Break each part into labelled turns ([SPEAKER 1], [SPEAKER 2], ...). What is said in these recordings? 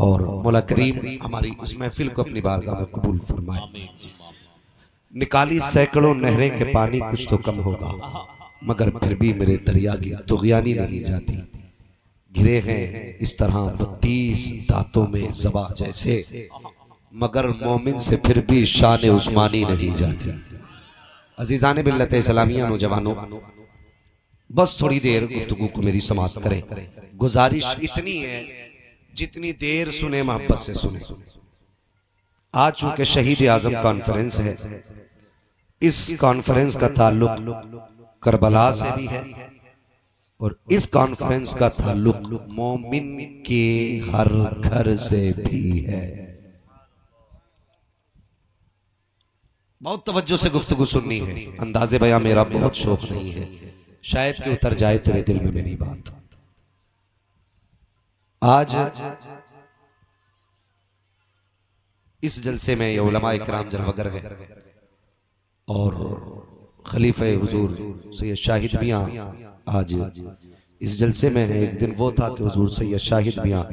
[SPEAKER 1] और मौला करीम हमारी इस महफिल को अपनी बारगाह में कबूल फरमाए। निकाली सैकड़ों नहरें के पानी कुछ तो कम होगा, मगर फिर भी मेरे दरिया की तुग़यानी नहीं जाती। घिरे हैं इस तरह 32 दांतों में ज़बा जैसे, मगर मोमिन से फिर भी शान उस्मानी नहीं जाती। अजीज़ान मिल्लत इस्लामिया नौजवानों, बस थोड़ी देर गुफ्तगू को मेरी समाप्त करें। गुजारिश इतनी है जितनी देर सुने मोहब्बत से सुने। आज चूंकि शहीद आजम कॉन्फ्रेंस है, इस कॉन्फ्रेंस का ताल्लुक करबला से भी है और इस कॉन्फ्रेंस का ताल्लुक मोमिन के हर घर से भी है। बहुत तवज्जो से गुफ्तगू सुननी है। अंदाज़े बयां मेरा बहुत शौक नहीं है, शायद कि उतर जाए तेरे दिल में मेरी बात। आज इस जलसे में ये उलमा इकराम जलवगर है और खलीफा हुजूर सैयद शाहिद मियाँ आज इस जलसे में है। एक दिन वो था कि हुजूर सैयद शाहिद मियाँ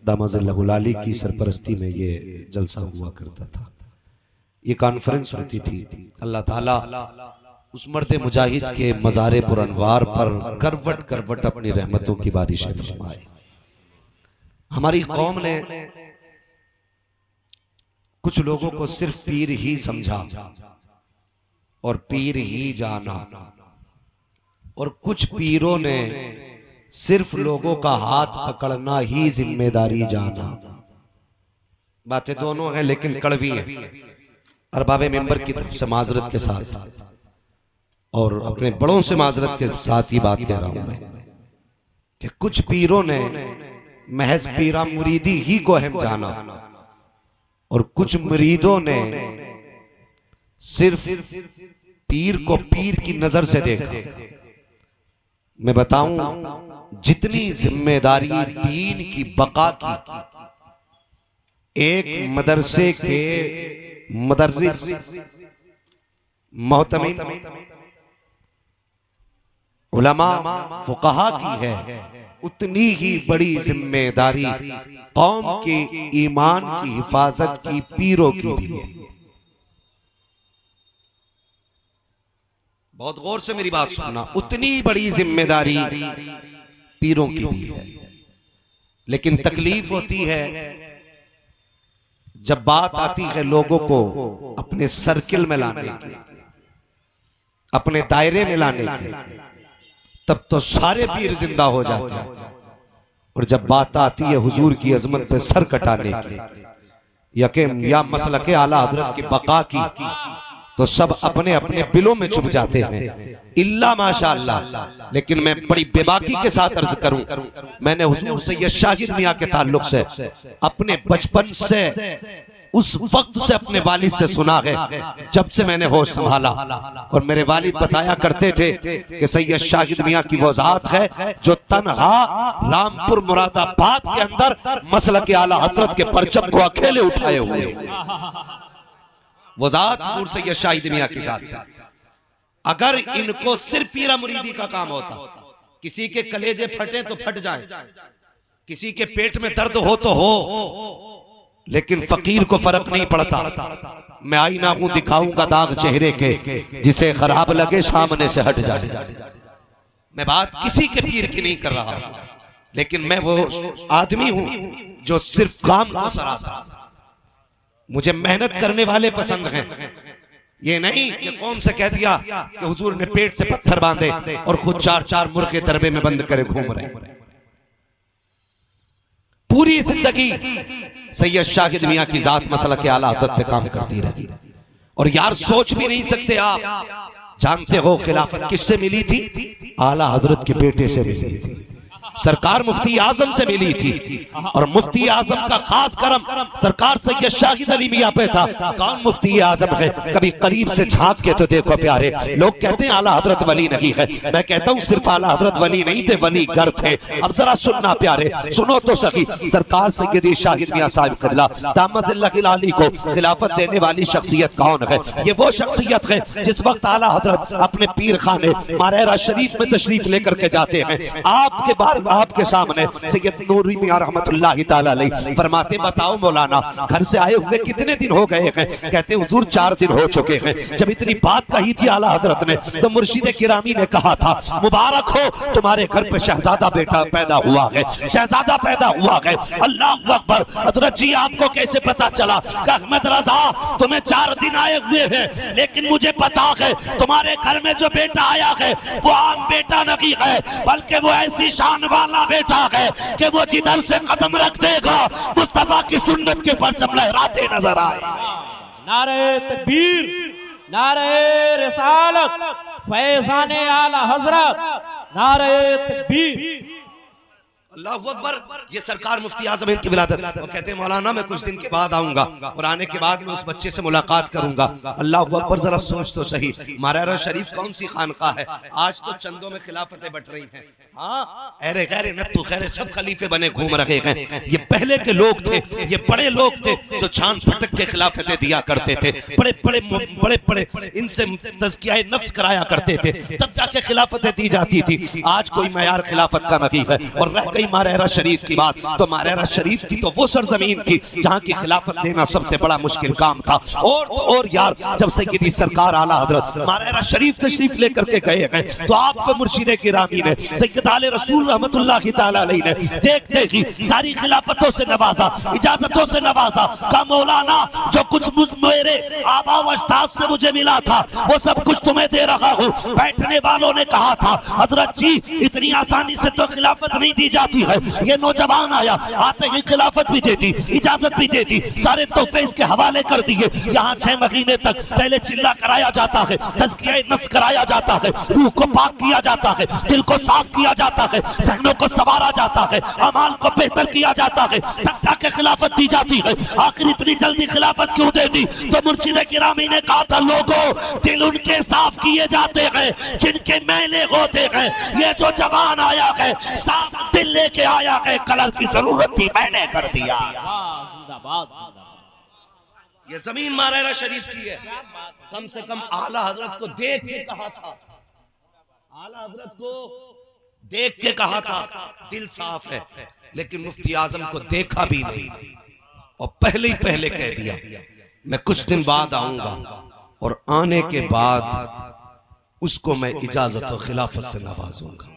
[SPEAKER 1] दामज़ल्लहुल आली की सरपरस्ती में ये जलसा हुआ करता था, ये कॉन्फ्रेंस होती थी। अल्लाह ताला उस मर्द मुजाहिद के मज़ारे पुरअनवार पर करवट करवट अपनी रहमतों की बारिश फरमाए। हमारी कौम ने कुछ लोगों को सिर्फ पीर ही समझा और पीर ही जाना, और कुछ पीरों ने सिर्फ लोगों का हाथ पकड़ना ही जिम्मेदारी जाना। बातें दोनों हैं लेकिन कड़वी हैं। अरबाबे मेंबर की तरफ से माजरत के साथ और अपने बड़ों से माजरत के साथ ही बात कह रहा हूं मैं कि कुछ पीरों ने महज पीरा मुरीदी ही को अहम जाना और कुछ मुरीदों ने सिर्फ पीर को पीर की नजर से देखा। मैं बताऊं, जितनी जिम्मेदारी दीन की बका की एक मदरसे के मुदर्रिस मोहतमिम उलमा फुक़हा की है, उतनी ही बड़ी जिम्मेदारी कौम के ईमान की हिफाजत की पीरों की भी है। बहुत गौर से मेरी बात सुनना, उतनी बड़ी जिम्मेदारी पीरों की भी है। लेकिन तकलीफ होती है जब बात आती है लोगों को अपने सर्किल में लाने की, अपने दायरे में लाने की, तब तो सारे पीर जिंदा हो जाते हैं। और जब बात आती है हुजूर की अजमत पे सर कटाने की या मसलके आला हजरत की बका की, तो सब अपने अपने बिलों में छुप जाते हैं, इल्ला माशाअल्लाह। लेकिन मैं बड़ी बेबाकी के साथ अर्ज करूं, मैंने हुजूर सैयद शाहिद मियाँ के ताल्लुक से अपने बचपन से उस वक्त से अपने वालिद से सुना है जब से मैंने होश संभाला। और मेरे वालिद बताया करते थे कि सैयद शाहिद मियाँ की वो जात है जो तन्हा रामपुर मुरादाबाद के अंदर मसलक आला हजरत के परचम को अकेले उठाए हुए, वो जात हुजूर सैयद शाहिद मियाँ की जात थी। अगर इनको सिर्फ पीरा मुरीदी का काम होता, किसी के कलेजे फटे तो फट जाए, किसी के पेट में दर्द हो तो हो, लेकिन फकीर को फर्क नहीं पड़ता। मैं आईना हूं, दिखाऊंगा दाग चेहरे के, जिसे खराब लगे सामने से हट जाए। मैं बात किसी के पीर की नहीं कर रहा, लेकिन मैं वो आदमी हूं जो सिर्फ काम को सराहता। मुझे मेहनत करने वाले पसंद हैं, ये नहीं कि कौम से कह दिया कि हुजूर ने पेट से पत्थर बांधे और खुद 4-4 मुर्गे दरबे में बंद करे घूम रहे। पूरी जिंदगी सैयद शाहिद मियाँ की जात मसला के आला हजरत पे काम करती रही। और यार सोच भी नहीं सकते आप, जानते हो खिलाफत किससे मिली थी? आला हजरत के बेटे से मिली थी, सरकार मुफ्ती आजम से मिली थी। और मुफ्ती आजम का खास करम सरकार सैयद शाहिद अली मियाँ पे था। कौन मुफ्ती आजम है? कभी करीब से झांक के तो देखो प्यारे। लोग कहते हैं आला हजरत वली नहीं है, मैं कहता हूँ सिर्फ आला हजरत वली नहीं थे, वली गर थे। अब जरा सुनना प्यारे, सुनो तो सही। सरकार सैयद शाहिद मियाँ साहिब क़िबला दामज़ल्लहुल आली को खिलाफत देने वाली शख्सियत कौन है? ये वो शख्सियत है जिस वक्त आला हजरत अपने पीर खाने मारेरा शरीफ में तशरीफ लेकर के जाते हैं, आपके बारे आपके सामने सैयद नूरी मियां रहमतुल्लाह ताला अलैह फरमाते, बताओ मौलाना घर से आए हुए कितने दिन हो गए हैं? कहते हुजूर 4 दिन हो चुके हैं। जब इतनी बात कही थी आला हजरत ने तो मुर्शिद किरामी ने कहा था, मुबारक हो तुम्हारे घर पे शहजादा बेटा पैदा हुआ है, शहजादा पैदा हुआ है। अल्लाह अकबर। हजरत जी आपको कैसे पता चला? अहमद रजा तुम्हें 4 दिन आए हुए हैं, लेकिन मुझे पता है तुम्हारे घर में जो बेटा आया है वो आम बेटा नहीं है, बल्कि वो ऐसी शान वाला बेटा है कि वो जिधर से कदम रख देगा मुस्तफा की सुन्नत के परचम लहराते नजर आए।
[SPEAKER 2] नारे तकबीर, नारे रिसालत, फैज़ाने आला हजरत, नारे तकबीर।
[SPEAKER 1] अल्लाह अकबर। ये सरकार मुफ्ती आजम हिंद की विलादत। वो कहते हैं मौलाना मैं कुछ दिन के बाद आऊंगा और आने के बाद मैं उस बच्चे से मुलाकात करूंगा। अल्लाह अकबर। जरा सोच तो सही, मारारा शरीफ कौन सी खानका है? आज तो चंदों में खिलाफतें बट रही हैं। हाँ, अरे गैरे नत्तू खैरे सब खलीफे बने घूम रहे हैं। ये पहले के लोग थे, ये बड़े लोग थे जो छान फटक के खिलाफतें दिया करते थे, बड़े बड़े बड़े बड़े इनसे तज़किया नफ्स कराया करते थे, तब जाके खिलाफतें दी जाती थी। आज कोई मयार खिलाफत का नहीं है। और रह गई मारेरा शरीफ की बात, तो मारेरा शरीफ की तो वो सरजमीन थी जहाँ की खिलाफत देना सबसे बड़ा मुश्किल काम था। और यार जब सैयदी सरकार आला हजरत मारेरा शरीफ तशरीफ लेकर के गए हैं तो आपको मुर्शिद गिरामी ने सैयद आले रसूल रहमतुल्लाह ताला अलैह ने देखते ही सारी खिलाफतों से नवाजा, इजाजतों से नवाजा। का मौलाना जो कुछ मेरे आबा व अजदाद से मुझे मिला था वो सब कुछ तुम्हें दे रहा हूँ। बैठने वालों ने कहा था, हजरत जी इतनी आसानी से तो खिलाफत नहीं दी जाती है। ये नौजवान आया, आते ही खिलाफत भी दे दी, इजाजत भी दे दी, सारे तोहफे इसके हवाले कर दिए। यहाँ 6 महीने तक पहले चिल्ला कराया जाता है, तज़किया नफ्स कराया जाता है, रूह को पाक किया जाता है, दिल को साफ किया जाता है, ज़हनों को संवारा जाता है, अमाल को बेहतर किया जाता है, तब जाके खिलाफत दी जाती है। आखिर इतनी जल्दी खिलाफत क्यों दे दी? तो मुर्शिद गिरामी ने कहा था, लोगों दिल उनके साफ किए जाते हैं जिनके मैले होते हैं। ये जो जवान आया है साफ दिल लेके आया है, कलर की जरूरत थी मैंने कर दिया।
[SPEAKER 2] जिंदाबाद, जिंदाबाद।
[SPEAKER 1] ये जमीन मारेरा शरीफ की है। कम से कम आला हजरत को देख के कहा था, आला हजरत को देख के कहा था दिल साफ है, लेकिन मुफ्ती आजम को देखा भी नहीं और पहले ही पहले कह दिया मैं कुछ दिन बाद आऊंगा और आने के बाद उसको मैं इजाजत और खिलाफत से नवाजूंगा।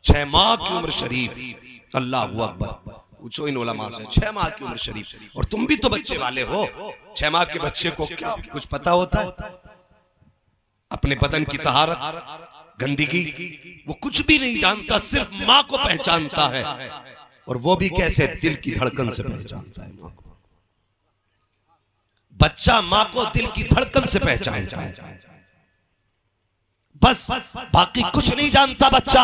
[SPEAKER 1] 6 माह की उम्र शरीफ, अल्लाह अकबर। पूछो इन उलमा से, 6 माह की उम्र शरीफ, और तुम भी तो बच्चे वाले हो। 6 माह के बच्चे को क्या कुछ पता होता है? अपने बदन की तहारत, गंदगी, वो कुछ भी नहीं जानता, सिर्फ माँ को पहचानता है। और वो भी कैसे? दिल की धड़कन से पहचानता है माँ को। बच्चा माँ को दिल की धड़कन से पहचानता है, बस बाकी कुछ नहीं जानता बच्चा।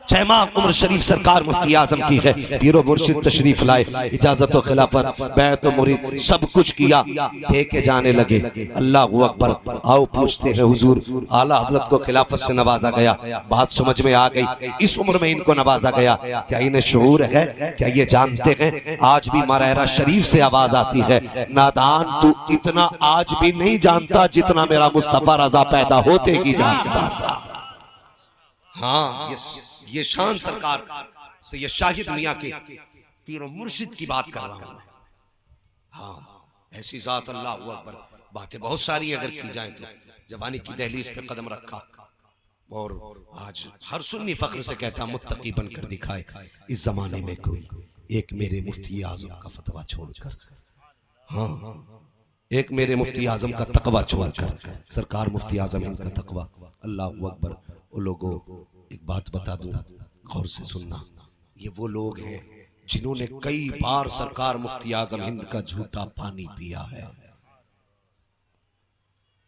[SPEAKER 1] 6 माह उम्र शरीफ सरकार मुफ्ती आजम की है। पीरो मुर्शिद तशरीफ लाए, इजाजत व खिलाफत, बैत व मुरीद सब कुछ किया, दे के जाने लगे। अल्लाह अकबर। आओ पूछते हैं हुजूर, आला हजरत को खिलाफत से नवाजा गया, बात समझ में आ गई, इस उम्र में इनको नवाजा गया, क्या इन्हें शऊर है? क्या ये जानते हैं? आज भी मारेरा शरीफ से आवाज आती है, नादान तू इतना आज भी नहीं जानता जितना मेरा मुस्तफा रजा पैदा होते की जानता था। हाँ, ये शान सरकार से ये शाहिद मियां के पीरो मुर्शिद की बात कर रहा हूं। हाँ, ऐसी जात, अल्लाह अकबर। बातें बहुत सारी अगर की जाए तो जवानी की दहलीज पे कदम रखा और आज हर सुन्नी फख्र से कहता मुत्तकी बनकर दिखाए इस जमाने में कोई एक मेरे मुफ्ती आजम का फतवा छोड़कर। हाँ, एक मेरे मुफ्ती आजम का तकवा छोड़कर, सरकार मुफ्ती आजम इनका तकवा। अल्लाह अकबर। वो लोगों, एक बात बता दूं, गौर से सुनना, ये वो लोग हैं जिन्होंने कई बार सरकार मुफ्ती आजम हिंद का झूठा पानी पिया है।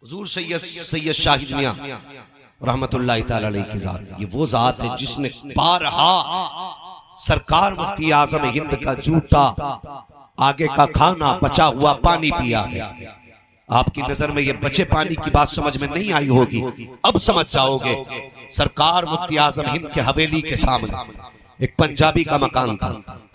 [SPEAKER 1] हुजूर सैयद शाहिद मियां रहमतुल्लाह ताला अलैह की जात, ये वो जात है जिसने बारहा सरकार मुफ्ती आजम हिंद का झूठा आगे का खाना, बचा हुआ पानी पिया है। आपकी नजर में ये बचे पानी की बात समझ में नहीं आई होगी, अब समझ जाओगे। सरकार मुफ्ती आजम हिंद के हवेली के सामने एक पंजाबी का मकान था,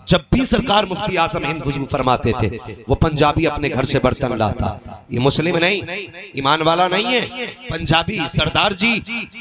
[SPEAKER 1] जब भी सरकार मुफ्ती आजम हिंद वुजू फरमाते थे, वो पंजाबी अपने घर से बर्तन लाता। ये मुस्लिम नहीं, ईमान वाला नहीं है। पंजाबी सरदार जी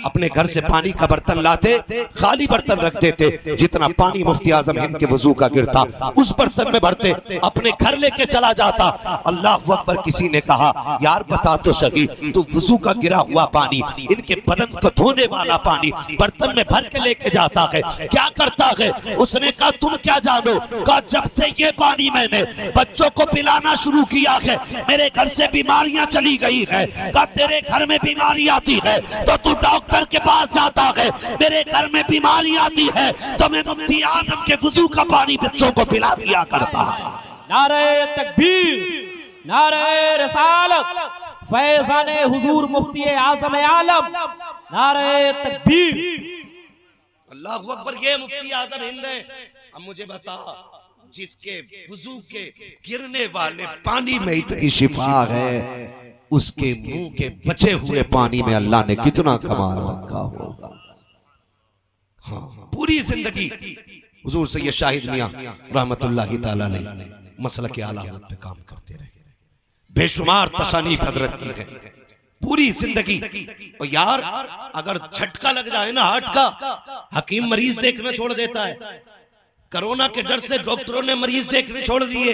[SPEAKER 1] अपने घर से पानी का बर्तन लाते, खाली बर्तन रख देते, जितना पानी मुफ्ती आजम हिंद के वुजू का गिरता उस बर्तन में भरते, अपने घर लेके चला जाता। अल्लाह अकबर। किसी ने कहा, यार बता तो सही, तू वुजू का गिरा हुआ पानी, इनके बदन को धोने वाला पानी बर्तन में भर के लेके जाता है, क्या करता है? उसने कहा, तुम क्या जानो? कहा, जब से ये पानी मैंने बच्चों को पिलाना शुरू किया है, मेरे घर से बीमारियां चली गई है। कहा, तेरे घर में बीमारी आती है तो तू डॉक्टर के पास जाता है, मेरे घर में बीमारी आती है तो मैं मुफ्ती आजम के वुजू का पानी बच्चों को पिला दिया करता।
[SPEAKER 2] नारे तकबीर, नारे रिसालत, फैज़ाने हुजूर मुफ्ती आज़म आलम, नारे तकबीर।
[SPEAKER 1] अल्लाह अकबर। ये मुफ्ती आजम हिंद है। अब मुझे बता, जिसके वुजू के गिरने वाले पानी में इतनी शिफा है, उसके मुंह के बचे हुए पानी में अल्लाह ने कितना कमाल रखा होगा। हाँ, पूरी जिंदगी हुजूर सैयद शाहिद मियां रहमतुल्लाहि तआला अलैह मसलक आला हज़रत पे काम करते रहे। बेशुमार तसानीफ हजरत की है पूरी जिंदगी। और यार, अगर झटका लग जाए ना हार्ट का, हकीम मरीज देखना छोड़ देता है। कोरोना के डर से डॉक्टरों ने मरीज देखने छोड़ दिए,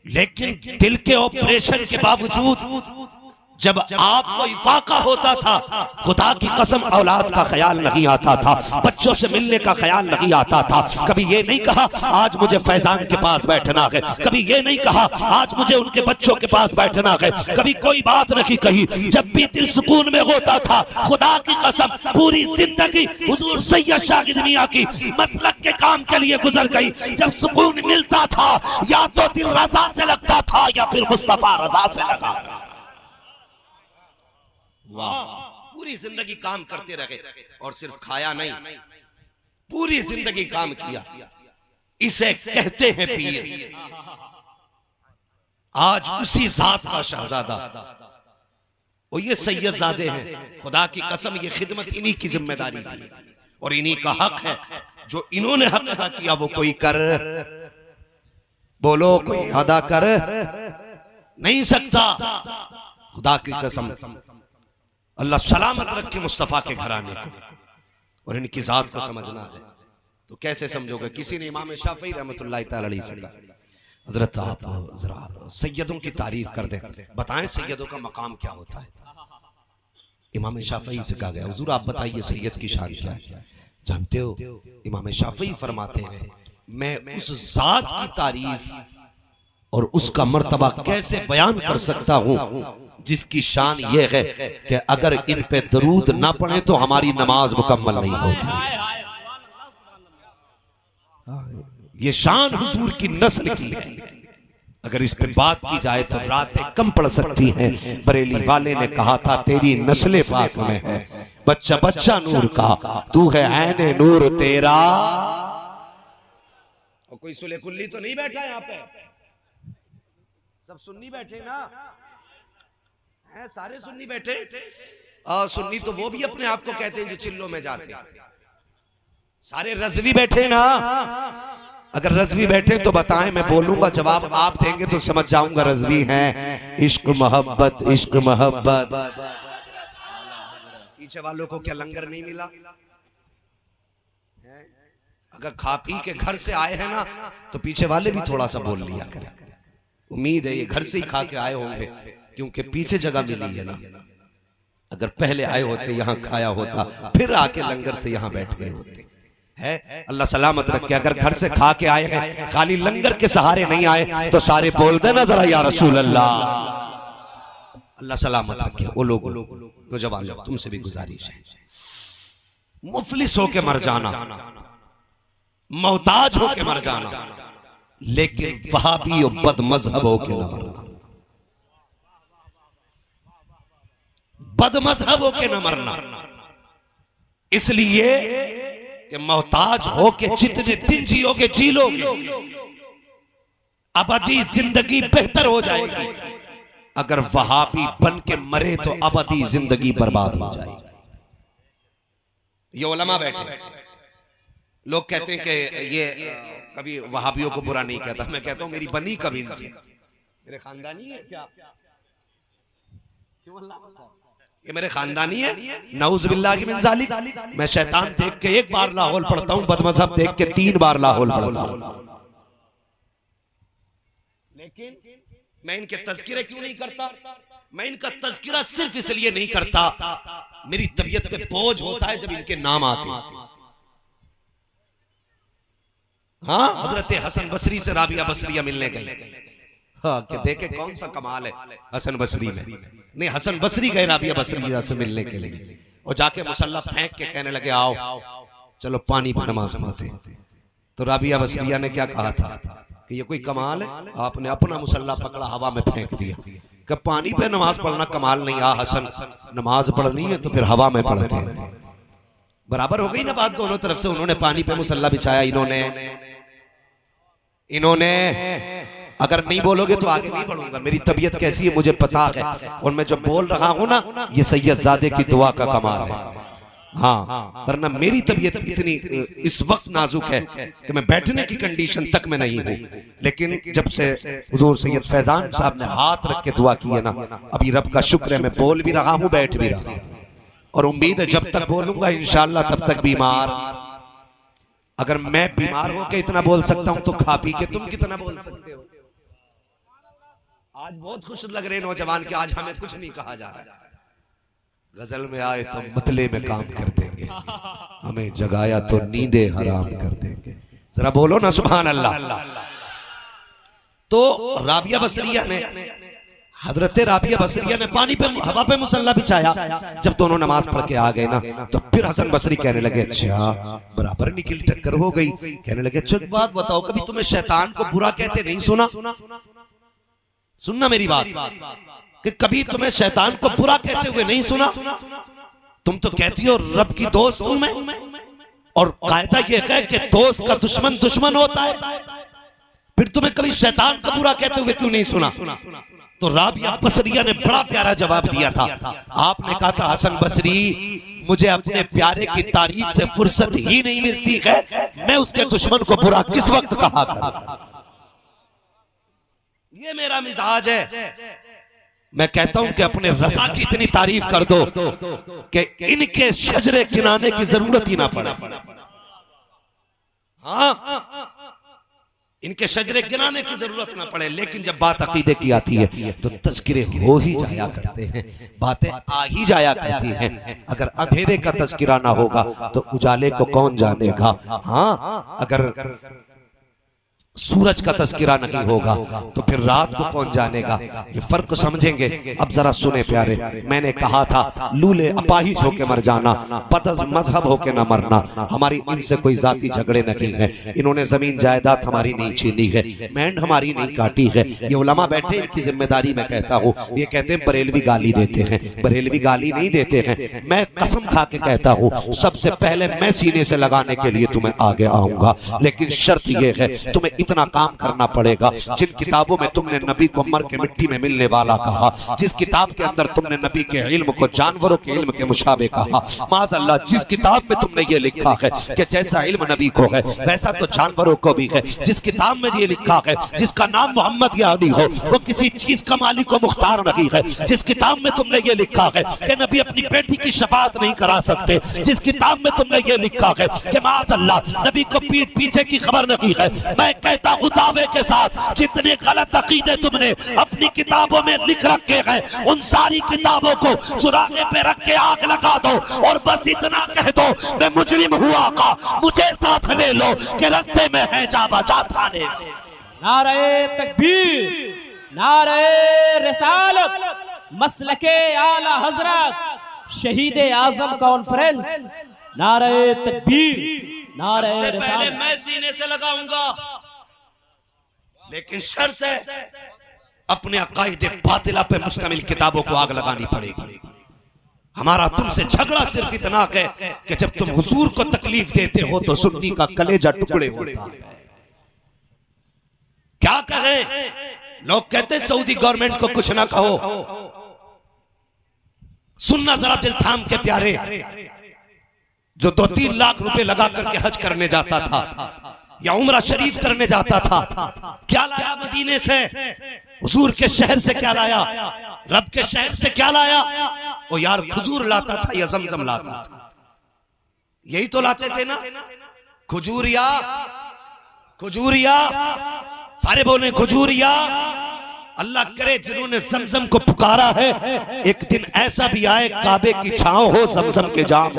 [SPEAKER 1] लेकिन दिल के ऑपरेशन के बावजूद जब आपको इफाका होता था, खुदा की कसम औलाद का ख्याल नहीं आता था, बच्चों से मिलने का ख्याल नहीं आता था। कभी ये नहीं कहा आज मुझे फैजान के पास बैठना है, कभी ये नहीं कहा आज मुझे उनके बच्चों के पास बैठना है, कभी कोई बात नहीं कही। जब भी दिल सुकून में होता था, खुदा की कसम पूरी जिंदगी हुजूर सैयद शाहिद मियां की मसलक के काम के लिए गुजर गई। जब सुकून मिलता था, या तो दिल रजा से लगता था या फिर मुस्तफा रजा से लगा। वाह, पूरी जिंदगी काम करते रहे और सिर्फ खाया नहीं, पूरी जिंदगी काम किया। इसे कहते हैं पीर। आज उसी जात का शहजादा और ये सैयदजादे हैं। खुदा की कसम, ये खिदमत इन्हीं की जिम्मेदारी थी और इन्हीं का हक है। जो इन्होंने हक अदा किया वो कोई कर, बोलो, कोई अदा कर नहीं सकता। खुदा की कसम, अल्लाह सलामत रखे मुस्तफ़ा के घराने को और इनकी जात को समझना है तो कैसे समझोगे? किसी ने इमाम शाफई रहमतुल्लाह तआला अलैहि से कहा, हजरत आप जरा सैयदों की तारीफ कर दें, बताएं सैयदों का मकाम क्या होता है। इमाम शाफई से कहा गया, हुजूर आप बताइए सैयद की शान क्या है। जानते हो, इमाम शाफई फरमाते हैं, मैं उस जात की तारीफ और उसका मर्तबा कैसे बयान कर सकता हूं जिसकी शान ये है कि अगर इन पे दरूद ना पढ़े तो हमारी नमाज मुकम्मल नहीं होती। ये शान हुजूर की नस्ल की है। अगर इस पे बात की जाए तो रातें कम पड़ सकती हैं। बरेली वाले ने कहा था, तेरी नस्ल पाक में है बच्चा बच्चा नूर का, तू है ऐने नूर तेरा। और कोई सुले कुल्ली तो नहीं बैठा यहाँ पे? सब सुन्नी बैठे ना है, सारे सुन्नी बैठे। सुन्नी तो वो भी अपने आप को कहते हैं जो चिल्लों में जाते हैं। सारे रज़वी बैठे ना। अगर रज़वी बैठे तो बताएं, मैं बोलूंगा, जवाब आप देंगे तो समझ जाऊंगा रज़वी हैं। इश्क मोहब्बत, इश्क मोहब्बत। पीछे वालों को क्या लंगर नहीं मिला? अगर खा पी के घर से आए हैं ना तो पीछे वाले भी थोड़ा सा बोल लिया करें। उम्मीद है ये घर से ही खा के आए होंगे, क्योंकि पीछे जगह मिली है ना। अगर पहले आए होते, यहाँ खाया होता, फिर आके लंगर से यहाँ बैठ गए होते। है अल्लाह सलामत रखे। अगर घर से खा के आए हैं, खाली लंगर के सहारे नहीं आए, तो सारे बोल देना जरा या रसूल अल्लाह। अल्लाह सलामत रखे। वो लोग नौजवान, तुमसे भी गुजारिश है, मुफलिस होके मर जाना, मोहताज होके मर जाना, लेकिन वहाबी और बद मजहब होके न मरना। बद मजहब होके न मरना, इसलिए कि मोहताज होके जितने दिन जियोगे जी लोगे, अबदी जिंदगी बेहतर हो जाएगी। अगर वहाबी बन के मरे तो अबदी जिंदगी बर्बाद हो जाएगी। ये उलमा बैठे, लोग कहते हैं कि ये कभी वहाबियों को बुरा नहीं कहता, मैं कहता हूं मेरी बनी कभी इनसे, मेरे खानदानी है क्या? क्यों अल्लाह, ये मेरे खानदानी है। नऊज़ बिल्लाहि मिन ज़ालिक। मैं शैतान देख के एक बार लाहौल पढ़ता हूं, बदमज़हब देख के 3 बार लाहौल पढ़ता हूं। लेकिन मैं इनके तज़किरे क्यों नहीं करता? मैं इनका तज़किरा सिर्फ इसलिए नहीं करता, मेरी तबीयत पे बोझ होता है जब इनके नाम आते हैं। हाँ, हजरत हसन बसरी से राबिया बसरिया मिलने गए। हाँ, कि देखे कौन सा कमाल है हसन बसरी में। नहीं, हसन बसरी गए राबिया बसरिया से मिलने के लिए, और जाके मुसल्ला फेंक के कहने लगे आओ चलो पानी पर नमाज पढ़ते। तो राबिया बसरिया ने क्या कहा था कि ये कोई कमाल है? आपने अपना मुसल्ला पकड़ा हवा में फेंक दिया कि पानी पे नमाज पढ़ना कमाल नहीं। आ हसन, नमाज पढ़नी है तो फिर हवा में पढ़ते हैं। बराबर हो गई ना बात दोनों तरफ से। उन्होंने पानी पे मुसल्ला बिछाया, इन्होंने अगर नहीं बोलोगे तो आगे नहीं बढ़ूंगा। मेरी तबीयत कैसी है मुझे पता है, और मैं जो बोल रहा हूं ना, ये सैयदजादे की दुआ का कमाल है। हाँ, वरना मेरी तबीयत इतनी इस वक्त नाजुक है कि मैं बैठने की कंडीशन तक में नहीं हूँ। लेकिन जब से हुजूर सैयद फैजान साहब ने हाथ रख के दुआ की है ना, अभी रब का शुक्र है मैं बोल भी रहा हूँ, बैठ भी रहा हूँ, और उम्मीद है जब तक बोलूंगा इंशाअल्लाह तब तक बीमार। अगर मैं बीमार होकर इतना बोल सकता हूं तो खा पी के तुम कितना बोल सकते हो? आज बहुत खुश लग रहे नौजवान के आज हमें कुछ नहीं कहा जा रहा है। गजल में आए तो मतले में काम कर देंगे, हमें जगाया तो नींदे हराम कर देंगे। जरा बोलो ना सुभान अल्लाह। तो राबिया बसरिया ने, हजरत राबिया बसरिया ने पानी पे हवा पे मुसल्ला बिछाया। जब दोनों नमाज पढ़ के आ गए ना, तो फिर हसन बसरी कहने लगे अच्छा बराबर निकली टक्कर हो गई। कहने लगे अच्छा एक बात बताओ, कभी तुम्हें शैतान को बुरा कहते नहीं सुना? सुनना मेरी बात, कि कभी तुम्हें शैतान को बुरा कहते हुए नहीं सुना? तुम तो कहती हो रब की दोस्त हूं मैं, और कायदा यह है कि दोस्त का दुश्मन दुश्मन होता है, फिर तुम्हें कभी शैतान को बुरा कहते हुए क्यों नहीं सुना? तो राबिया बसरिया ने बड़ा प्यारा जवाब दिया था। आपने कहा था हसन बसरी, मुझे अपने प्यारे की तारीफ से फुर्सत ही नहीं मिलती है, मैं उसके दुश्मन को बुरा किस वक्त कहा करूं? ये मेरा मिजाज है। मैं कहता हूं कि अपने रज़ा की इतनी तारीफ कर दो कि इनके शजरे गिनाने की जरूरत ही ना पड़े। हाँ, इनके शजरे गिनाने की जरूरत ना पड़े। लेकिन जब बात अकीदे की आती है तो तज़किरे हो ही जाया करते हैं, बातें आ ही जाया करती हैं। अगर अंधेरे का तज़किरा ना होगा तो उजाले को कौन जानेगा? हाँ, अगर सूरज का तज़किरा नहीं होगा तो फिर रात को कौन जानेगा? ये फर्क समझेंगे। अब जरा सुने प्यारे, मैंने कहा था लूले अपाहिज होके मर जाना, बदअज़ मजहब होके न मरना। हमारी इनसे कोई जाती झगड़े नहीं है, इन्होंने जमीन जायदाद हमारी नहीं छीनी है, मैंड हमारी नहीं काटी है। ये उलमा बैठे, इनकी जिम्मेदारी मैं कहता हूँ। ये कहते हैं बरेलवी गाली देते हैं, बरेलवी गाली नहीं देते हैं। मैं कसम खा के कहता हूँ सबसे पहले मैं सीने से लगाने के लिए तुम्हें आगे आऊंगा, लेकिन शर्त यह है तुम्हें इतना काम करना पड़ेगा। जिन किताबों में तुमने नबी को मर के मिट्टी में मिलने वाला कहा, जिस किताब के अंदर तुमने नबी के इल्म को जानवरों के इल्म के मुशाबे कहा, माज़अल्लाह जिस किताब में तुमने ये लिखा है कि जैसा इल्म नबी को है वैसा तो जानवरों को भी है, जिस किताब में ये लिखा है जिसका नाम मोहम्मद या अली हो वो किसी चीज का मालिक व मुख्तार नहीं है, जिस किताब में तुमने ये लिखा है कि नबी अपनी बेटी की शफाअत नहीं करा सकते, जिस किताब में तुमने ये लिखा है कि माज़अल्लाह नबी को पीठ पीछे की खबर नहीं है, मैं कहता हूं दावे के साथ जितने गलत अकीदे तुमने अपनी किताबों में लिख रखे हैं उन सारी किताबों को चुराहे पे रख के आग लगा दो और बस इतना कह दो मैं मुजरिम हुआ का मुझे साथ ले लो कि रास्ते में है जा बजा थाने।
[SPEAKER 2] नारे तकबीर, नारे रिसालत, मसलके आला हजरत, शहीद आजम कॉन्फ्रेंस, नारे तकबीर, नारे
[SPEAKER 1] सबसे पहले
[SPEAKER 2] रिसालत।
[SPEAKER 1] मैं सीने से लगाऊंगा, लेकिन शर्त है अपने अकायदे बातिला पे मुश्तमिल किताबों को आग लगानी पड़ेगी। हमारा तुमसे झगड़ा सिर्फ इतना है कि जब तुम हुजूर को तकलीफ देते हो तो सुन्नी का कलेजा टुकड़े होता है। क्या कहें? लोग कहते हैं सऊदी गवर्नमेंट को कुछ ना कहो। सुनना जरा दिल थाम के प्यारे, जो 2-3 लाख रुपए लगा करके हज करने जाता था या उम्रा शरीफ करने जाता था, क्या लाया मदीने से? हुजूर के शहर से क्या लाया? रब के शहर से क्या लाया? वो यार खजूर लाता था या जमजम लाता था? यही तो लाते थे ना, खजूरिया खजूरिया, सारे बोले खजूरिया। अल्लाह करे जिन्होंने जमजम को पुकारा है, एक दिन ऐसा भी आए काबे की छांव हो जमजम के जाम।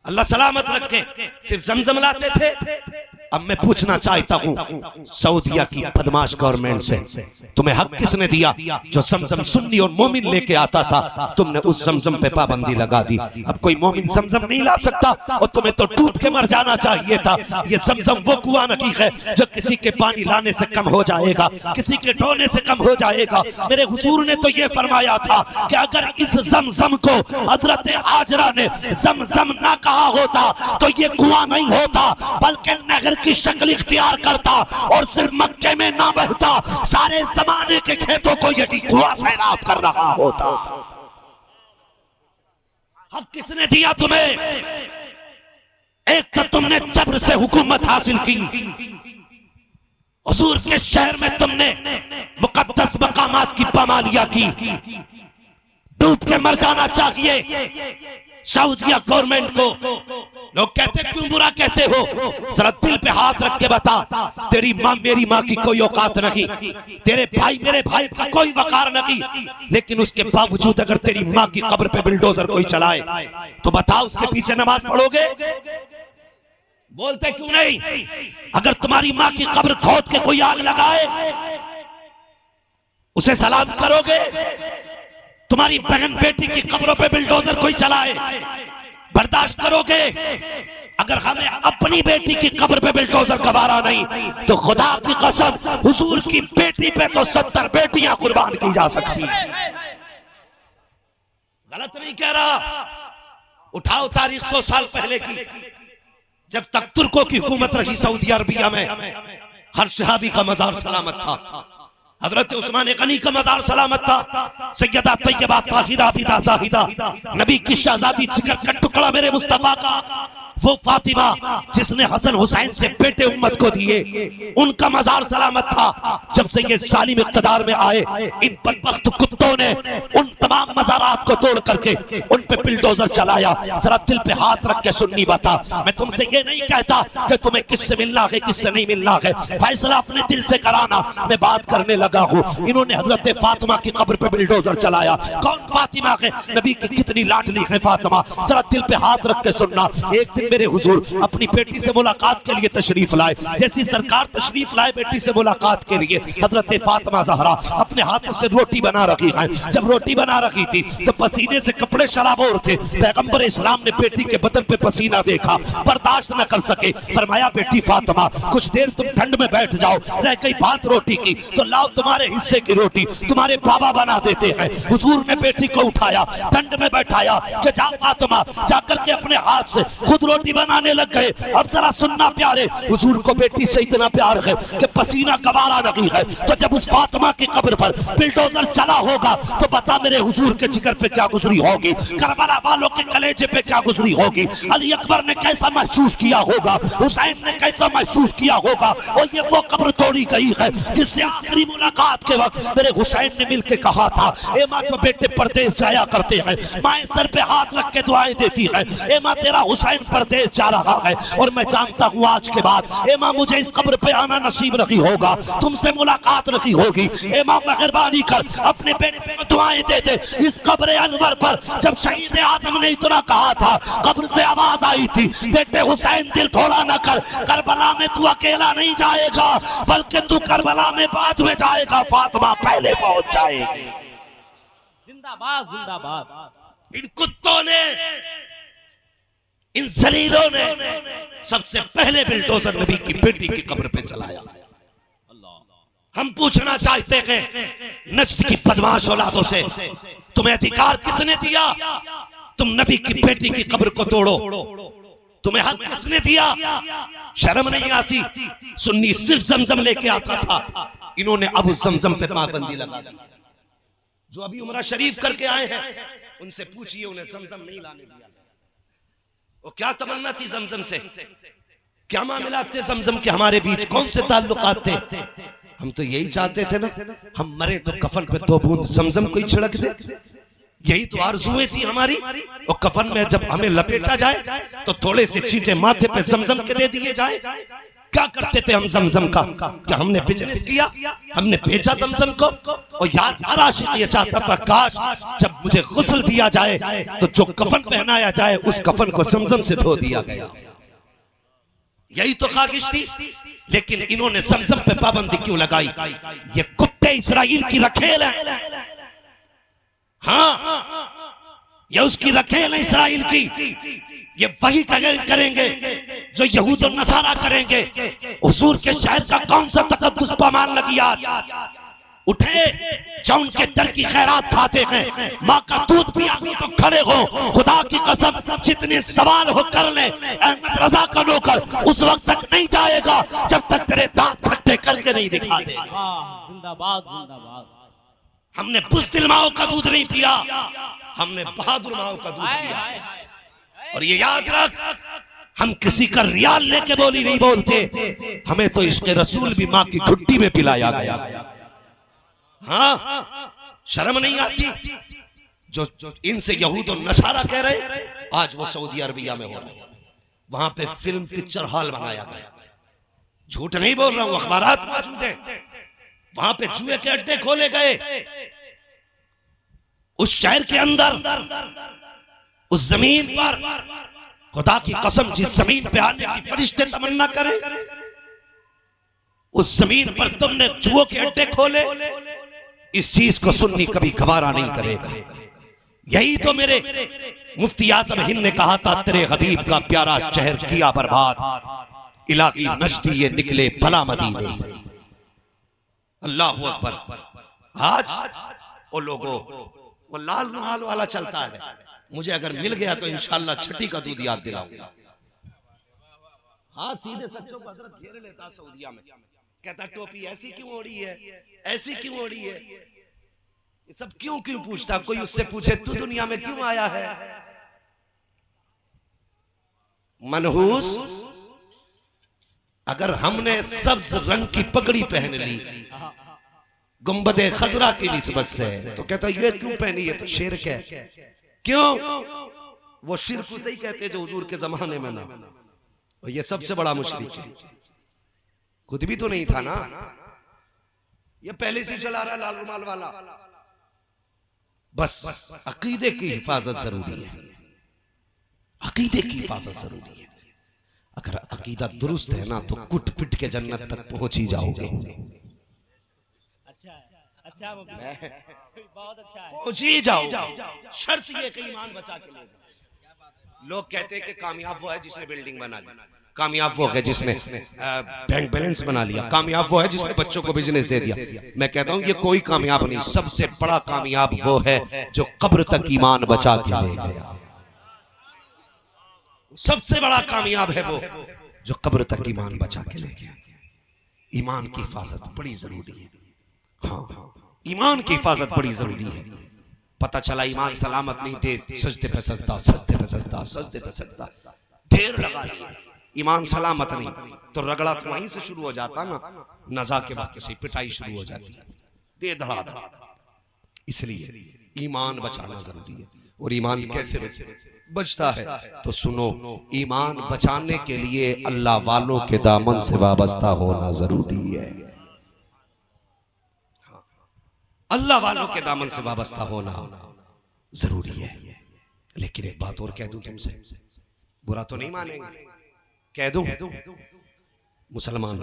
[SPEAKER 1] अल्लाह सलामत रखे। सिर्फ जमजम लाते थे। अब मैं पूछना चाहता हूं सऊदिया की बदमाश गवर्नमेंट से, तुम्हें हक किसने दिया? जो जमजम सुन्नी और मोमिन लेके आता था, तुमने उस जमजम पे पाबंदी लगा दी। अब कोई मोमिन जमजम नहीं ला सकता और तुम्हें तो डूब के मर जाना चाहिए था। ये जमजम वो कुआं नहीं है जो किसी के पानी लाने से कम हो जाएगा, किसी के ढोने से कम हो जाएगा। मेरे हुजूर ने तो ये फरमाया था कि अगर इस जमजम को हजरत हाजरा ने जमजम ना कहा होता तो ये कुआं नहीं होता, बल्कि नहर की शक्ल इख्तियार करता और सिर्फ मक्के में ना बहता, सारे जमाने के खेतों को यही कुआं सैराब कर रहा होता। हक किसने दिया तुम्हें? एक तो तुमने जबर से हुकूमत हासिल की, हुजूर के शहर में तुमने मुकद्दस मकामात की पामालिया की। डूब के मर जाना चाहिए सऊदिया गवर्नमेंट को। लोग कहते क्यों बुरा कहते हो? जरा दिल पे हाथ रख के बता, तेरी माँ मेरी माँ की कोई औकात नहीं, तेरे भाई मेरे भाई का कोई वकार नहीं, लेकिन उसके बावजूद अगर तेरी माँ की कब्र पे बिल्डोजर कोई चलाए तो बताओ उसके पीछे नमाज पढ़ोगे? बोलते क्यों नहीं? अगर तुम्हारी माँ की कब्र खोद के कोई आग लगाए उसे सलाम करोगे? तुम्हारी बहन बेटी की कब्रों पे बिल्डोजर कोई चलाए बर्दाश्त करोगे? अगर हमें अपनी बेटी की कब्र पे बिल्डोजर गवारा नहीं तो खुदा की कसम हुजूर की बेटी पे तो 70 बेटियां कुर्बान की जा सकती है। गलत नहीं कह रहा। उठाओ तारीख 100 साल पहले की, जब तक तुर्कों की हुकूमत रही सऊदी अरबिया में, हर सहाबी का मजार सलामत था। हजरत उस्मान गनी का मजार सलामत था। सैयदा तैयबा ताहिरा बिदा जाहिदा, नबी की शहजादी जिगर का टुकड़ा मेरे मुस्तफा का, वो फातिमा जिसने हसन हुसैन से बेटे उम्मत को दिए, उनका मजार सलामत था। जब से ये जालिम इक़्तिदार में आए, इन बदबख्त कुत्तों ने उन तमाम मजारात को तोड़ करके उन पे बिल्डोजर चलाया। जरा दिल पे हाथ रख के सुन्नी बता, मैं तुमसे ये नहीं कहता कि तुम्हें किससे मिलना है किससे नहीं मिलना है, फैसला अपने दिल से कराना। मैं बात करने लगा हूँ, इन्होंने हजरत फातिमा की कब्र पे बिल्डोजर चलाया। कौन फातिमा है? नबी की कितनी लाडली है फातिमा, जरा दिल पे हाथ रख के सुनना। एक दिन मेरे हुजूर अपनी बेटी से मुलाकात के लिए तशरीफ लाए। जैसी सरकार तशरीफ लाए बेटी से मुलाकात के लिए, हजरत फातिमा ज़हरा अपने हाथों से रोटी बना रखी है। जब रोटी बना रखी थी तो पसीने से कपड़े शराबोर थे। पैगंबर इस्लाम ने बेटी के बदन पे पसीना देखा, बर्दाश्त न कर सके, फरमाया बेटी फातिमा कुछ देर तुम ठंड में बैठ जाओ, रह गई बात रोटी की तो लाओ तुम्हारे हिस्से की रोटी तुम्हारे बाबा बना देते हैं। हुजूर ने बेटी को उठाया, ठंड में बैठाया कि जा फातिमा, जाकर के अपने हाथ से खुद रोटी बनाने लग गए। अब जरा सुनना प्यारे, हुजूर को बेटी से इतना प्यार है कि पसीना गवारा नहीं है। तो जब उस फातिमा की कब्र पर बिल्डोजर चला होगा तो बता मेरे हुजूर के जिगर पे क्या गुजरी होगी, करबला वालों के कलेजे पे क्या गुजरी होगी, अली अकबर ने कैसा महसूस किया होगा, हुसैन ने कैसा महसूस किया होगा। और ये वो कब्र तोड़ी गई है जिससे आखिरी मुलाकात के वक्त मेरे हुसैन ने मिलके कहा था, ए माँ जो बेटे परदेश जाया करते हैं, माएं सर पे हाथ रख के दुआएं देती है, ए माँ तेरा हुसैन परदेश जा रहा है और मैं जानता हूँ आज के बाद ए माँ मुझे इस कब्र पे आना नसीब नहीं होगा, तुमसे मुलाकात नहीं होगी। ए माँ मेहरबानी कर अपने बेटे को दुआएं दे दे। इस कब्र अनवर पर जब शहीद आजम ने इतना कहा था, कब्र से आवाज आई थी, बेटे हुसैन दिल थोड़ा न कर, करबला में तू अकेला नहीं जाएगा बल्कि तू करबला में बाद में जाएगा, फातिमा पहले पहुंच जाएगी।
[SPEAKER 2] जिंदाबाद जिंदाबाद।
[SPEAKER 1] इन कुत्तों ने, इन जलीलों ने सबसे पहले बिल्डोजर नबी की बेटी की कब्र पे चलाया। हम पूछना चाहते हैं नज्द की बदमाश औलादों से, तुम्हें अधिकार किसने दिया? तुम नबी की बेटी की कब्र को तोड़ो, तुम्हें हक किसने दिया? शर्म नहीं आती? सुन्नी सिर्फ जमजम लेके आता था, इन्होंने अब उस जमजम पे पाबंदी लगा दी। जो अभी उमरा शरीफ करके आए हैं उनसे पूछिए, उन्हें जमजम नहीं लाने दिया। वो क्या तमन्ना थी जमजम से, क्या मामला थे जमजम के हमारे बीच, कौन से ताल्लुकात थे। हम तो यही चाहते थे ना, हम मरे तो कफन पे 2 बूंद जमजम को ही छिड़क दे, यही तो आरज़ुएं थी हमारी। और कफन में जब हमें लपेटा जाए तो थोड़े से छींटे माथे पे जमजम के दे दिए जाए। क्या करते थे हम जमजम का, क्या हमने बिजनेस किया, हमने बेचा जमजम को। और यार हर आशिक ये चाहता था काश जब मुझे गुस्ल दिया जाए तो जो कफन पहनाया जाए उस कफन को जमजम से धो दिया गया। यही तो ख्वाहिश थी, लेकिन इन्होंने जमजम पे पाबंदी क्यों लगाई। ये कुत्ते इसराइल की रखेल है, हाँ ये उसकी रखेल है इसराइल की। ये वही करेंगे जो यहूद और नसारा करेंगे। हुजूर के शहर का कौन सा तकद्दुस पामान लगी आज। उठे जो उनके दर की खैरात खाते हैं, माँ का दूध पिया हो तो खड़े हो। खुदा की कसम जितने सवाल हो कर ले, अहमद रजा का नौकर उस वक्त तक नहीं जाएगा जब तक तेरे दांत खट्टे करके नहीं दिखा दे।
[SPEAKER 2] जिंदाबाद जिंदाबाद।
[SPEAKER 1] हमने बुज़दिल माओ का दूध नहीं पिया, हमने बहादुर माओ का दूध पिया। और ये याद रख, हम किसी का रियाल लेके बोली नहीं बोलते, हमें तो इश्क़ रसूल भी माँ की घुट्टी में पिलाया गया। हाँ शर्म नहीं आती जो इनसे यहूद और नसारा कह रहे। आज वो सऊदी अरबिया में हो रहा है, वहां पे फिल्म पिक्चर हॉल बनाया गया। झूठ नहीं बोल रहा हूं, अखबारात मौजूद है। वहां पे जुए के अड्डे खोले गए। उस शहर के अंदर उस जमीन पर, खुदा की कसम जिस जमीन पे आने की फरिश्ते तमन्ना करें, उस जमीन पर तुमने जुओं के अड्डे खोले। इस चीज को सुन्नी कभी गवारा नहीं करेगा। यही तो मेरे मुफ्ती आज़म हिंद ने कहा था, तेरे हबीब का प्यारा शहर किया बर्बाद, इलाही नजदी ये निकले भला मदीने से। अल्लाह अकबर। आज वो लोगों वो लाल रुमाल वाला चलता है, मुझे अगर मिल गया तो इंशाल्लाह छठी का दूध याद दिलाऊंगा। हाँ सीधे सच्चों को हजरत घेरे लेता सऊदिया में, कहता टोपी ऐसी क्यों ओढ़ी है, ऐसी क्यों ओढ़ी है, ये सब क्यों क्यों पूछता। कोई उससे पूछे तू दुनिया में क्यों आया है। मनहूस, अगर हमने सब्ज रंग की पगड़ी पहन ली गुंबदे खजरा की निस्बत से, तो कहता ये क्यों पहनी है, तो शिर्क है। क्यों, वो शिर्क उसे ही कहते जो हुजूर के जमाने में ना। और ये सबसे बड़ा मुशरिक है, खुद भी तो नहीं था ना, ये पहले से चला रहा लाल रुमाल वाला। बस अकीदे की हिफाजत जरूरी है, अकीदे की हिफाजत जरूरी है। अगर अकीदा दुरुस्त है ना तो कुट पिट के जन्नत तक पहुंच ही जाओगे।
[SPEAKER 2] अच्छा बहुत अच्छा है,
[SPEAKER 1] पहुंच ही जाओगे। शर्त ये कि ईमान बचा के ले। लोग कहते हैं कि कामयाब वो है जिसने बिल्डिंग बना ली, कामयाब वो है जिसने बैंक बैलेंस बना लिया, कामयाब वो है जिसने बच्चों को बिजनेस दे दिया। मैं कहता हूं ये कोई कामयाब नहीं, सबसे बड़ा कामयाब वो है जो कब्र तक ईमान बचा के ले गया। सबसे बड़ा कामयाब है वो जो कब्र तक ईमान बचा के ले गया। ईमान की हिफाजत बड़ी जरूरी है। हाँ ईमान की हिफाजत बड़ी जरूरी है। पता चला ईमान सलामत नहीं, देर सजदे पे सजदा, सजदे पे सजदा, सजदे पे सजदा, ढेर लगा लिया, ईमान सलामत नहीं, तो रगड़ा तो वहीं से शुरू हो जाता ना, नजा के वक्त से पिटाई शुरू हो जाती है, दे धड़ा। इसलिए ईमान बचाना जरूरी है। और ईमान कैसे बचता है तो सुनो, ईमान बचाने के लिए अल्लाह वालों के दामन से वाबस्ता होना जरूरी है। अल्लाह वालों के दामन से वाबस्ता होना जरूरी है। लेकिन एक बात और कह दूं तुमसे, बुरा तो नहीं मानेंगे, कह दूं, मुसलमान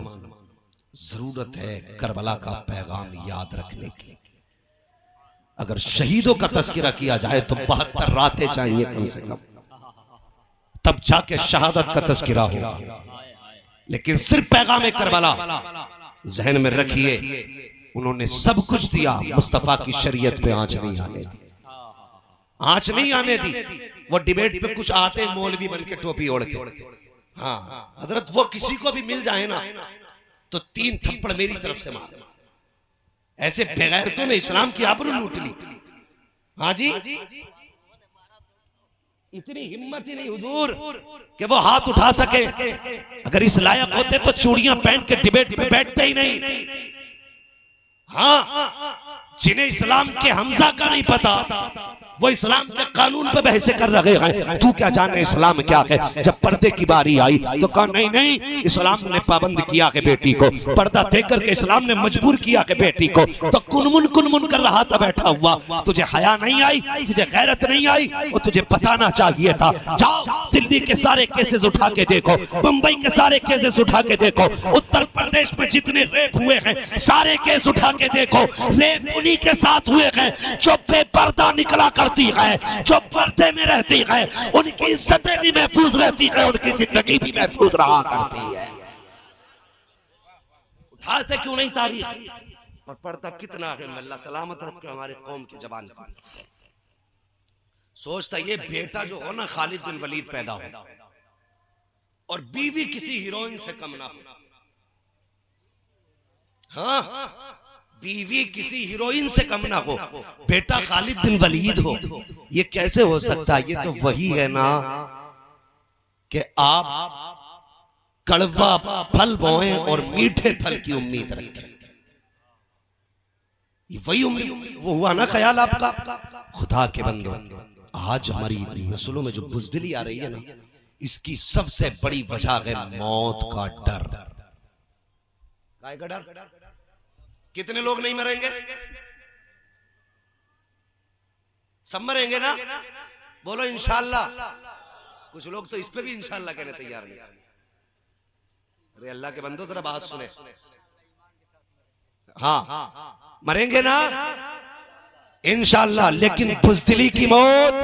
[SPEAKER 1] जरूरत है करबला का पैगाम याद रखने की। अगर शहीदों का तस्करा किया जाए तो 72 रातें चाहिए कम से कम, तब जाके शहादत का तस्करा होगा। लेकिन सिर्फ पैगाम करबला जहन में रखिए, उन्होंने सब कुछ दिया, मुस्तफा की शरीयत पे आंच नहीं आने दी, आंच नहीं आने दी। वो डिबेट पे कुछ आते मौलवी बन के टोपी ओढ़ के, हाँ हजरत वो किसी को भी मिल जाए ना तो 3 थप्पड़ मेरी तरफ से मार। ऐसे बेगैरतों ने इस्लाम की आबरू लूट ली। हाँ जी, इतनी हिम्मत ही नहीं हुजूर कि वो हाथ उठा सके। अगर इस लायक होते तो चूड़ियां पहन के डिबेट में बैठते ही नहीं। हाँ, जिन्हें इस्लाम के हमजा का नहीं पता वो इस्लाम के कानून पे बहसे कर रहे हैं। तू क्या जाने इस्लाम क्या है। जब पर्दे की बारी आई तो कहा नहीं नहीं, इस्लाम ने पाबंद किया है बेटी को, पर्दा देख करके इस्लाम ने मजबूर किया है बेटी को। तो कुनमुन कर रहा था बैठा हुआ। तुझे हया नहीं आई, तुझे गैरत नहीं आई, और तुझे बताना चाहिए था। जाओ दिल्ली के सारे केसेस उठा के देखो, मुंबई के सारे केसेस उठा के देखो, उत्तर प्रदेश में जितने रेप हुए हैं सारे केस उठा के देखो। रेप उन्हीं के साथ हुए हैं जो बेपर्दा निकला करती है, जो पर्दे में रहती है। उनकी इज्जतें भी महफूज रहती है, उनकी जिंदगी भी महफूज रहा करती है। उठाते क्यों नहीं तारीख। और पर्दा कितना है, अल्लाह सलामत रखे हमारे कौम की जबान को। सोचता ये बेटा जो हो ना खालिद बिन वलीद पैदा हो और बीवी किसी हीरोइन से कम ना हो। हाँ, बीवी किसी हीरोइन से कम ना हो, बेटा खालिद बिन वलीद हो। ये कैसे हो सकता है। ये तो वही है ना कि आप कड़वा फल बोएं और मीठे फल की उम्मीद रखें। ये वही उम्मीद वो हुआ ना ख्याल आपका। खुदा के बंदो, आज हमारी नस्लों में जो बुज़दिली आ रही है ना, इसकी सबसे बड़ी वजह है मौत का डर। काय का डर। कितने लोग नहीं मरेंगे, सब मरेंगे ना। बोलो इंशाअल्लाह। कुछ लोग तो इस पे भी इंशाअल्लाह कहने तैयार नहीं। अरे अल्लाह के बंदो जरा बात सुने। हाँ, मरेंगे ना इंशाअल्लाह, लेकिन बुज़दिली की मौत,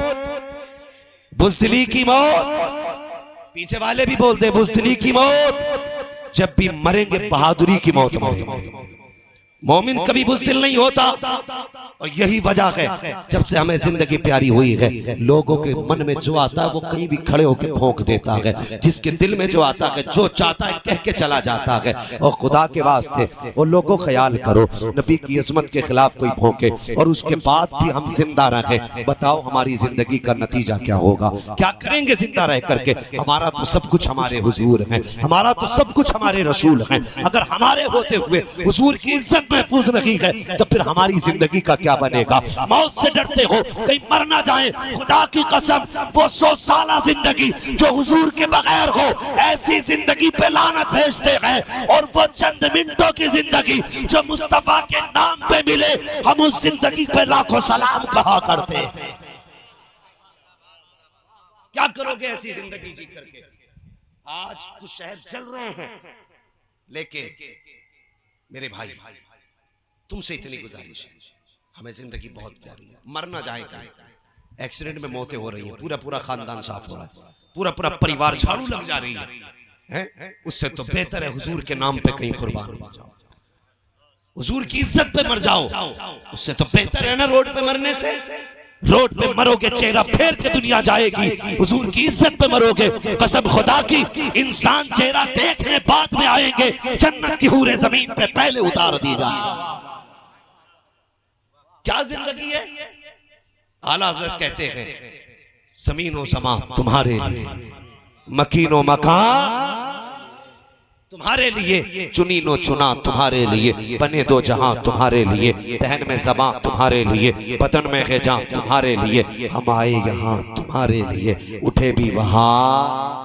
[SPEAKER 1] बुज़दिली की मौत। पीछे वाले भी बोलते बुज़दिली की मौत। जब भी मरेंगे बहादुरी की मौत मरेंगे। मोमिन कभी बुज़दिल नहीं होता। और यही वजह है जब से हमें जिंदगी प्यारी हुई है, लोगों के मन में जो आता है वो कहीं भी खड़े होकर भौंक देता है। जिसके दिल में जो आता है, जो चाहता है कह के चला जाता है। और खुदा के वास्ते वो लोगों ख्याल करो, नबी की अज़मत के खिलाफ कोई भौंके और उसके बाद भी हम जिंदा रहे, बताओ हमारी जिंदगी का नतीजा क्या होगा। क्या करेंगे जिंदा रह करके। हमारा तो सब कुछ हमारे हुजूर हैं, हमारा तो सब कुछ हमारे रसूल हैं। अगर हमारे होते हुए हुजूर की इज्जत महफूज नहीं है तो फिर हमारी जिंदगी का क्या बनेगा। मौत से डरते हो कहीं मर ना जाए। खुदा की कसम, वो 100 साल जिंदगी जो हुजूर के बगैर हो, ऐसी जिंदगी पे लानत भेजते हैं। और वो चंद मिनटों की जिंदगी जो मुस्तफा के नाम पे मिले, हम उस जिंदगी पे लाखों सलाम कहा करते हैं। क्या करोगे ऐसी जिंदगी जी करके। आज कुछ शहर चल रहे हैं, लेकिन मेरे भाई तुमसे इतनी गुजारिश है, हमें जिंदगी बहुत प्यारी है, मर ना जाए कहीं। एक्सीडेंट में मौतें हो रही हैं, पूरा पूरा खानदान साफ हो रहा है, पूरा पूरा परिवार झाड़ू लग जा रही है। उससे तो बेहतर है हुजूर के नाम पे कहीं कुर्बान हो जाओ, हुजूर की इज्जत पे मर जाओ। उससे तो बेहतर है ना रोड पे मरने से। रोड पे मरोगे चेहरा फेर के दुनिया जाएगी, हुजूर की इज्जत पे मरोगे। कसम खुदा की, इंसान चेहरा देखने बाद में आएंगे, जन्नत की हूरें जमीन पे पहले उतार दी जाएगी। क्या जिंदगी है। आला हज़रत कहते हैं, ज़मीन व समा तुम्हारे लिए, मकीन व मकान तुम्हारे लिए, चुनी नो चुना तुम्हारे लिए, बने दो जहां तुम्हारे लिए, तहन में ज़बां तुम्हारे लिए, बदन में ग़िज़ा तुम्हारे लिए, हम आए यहाँ तुम्हारे लिए, उठे भी वहां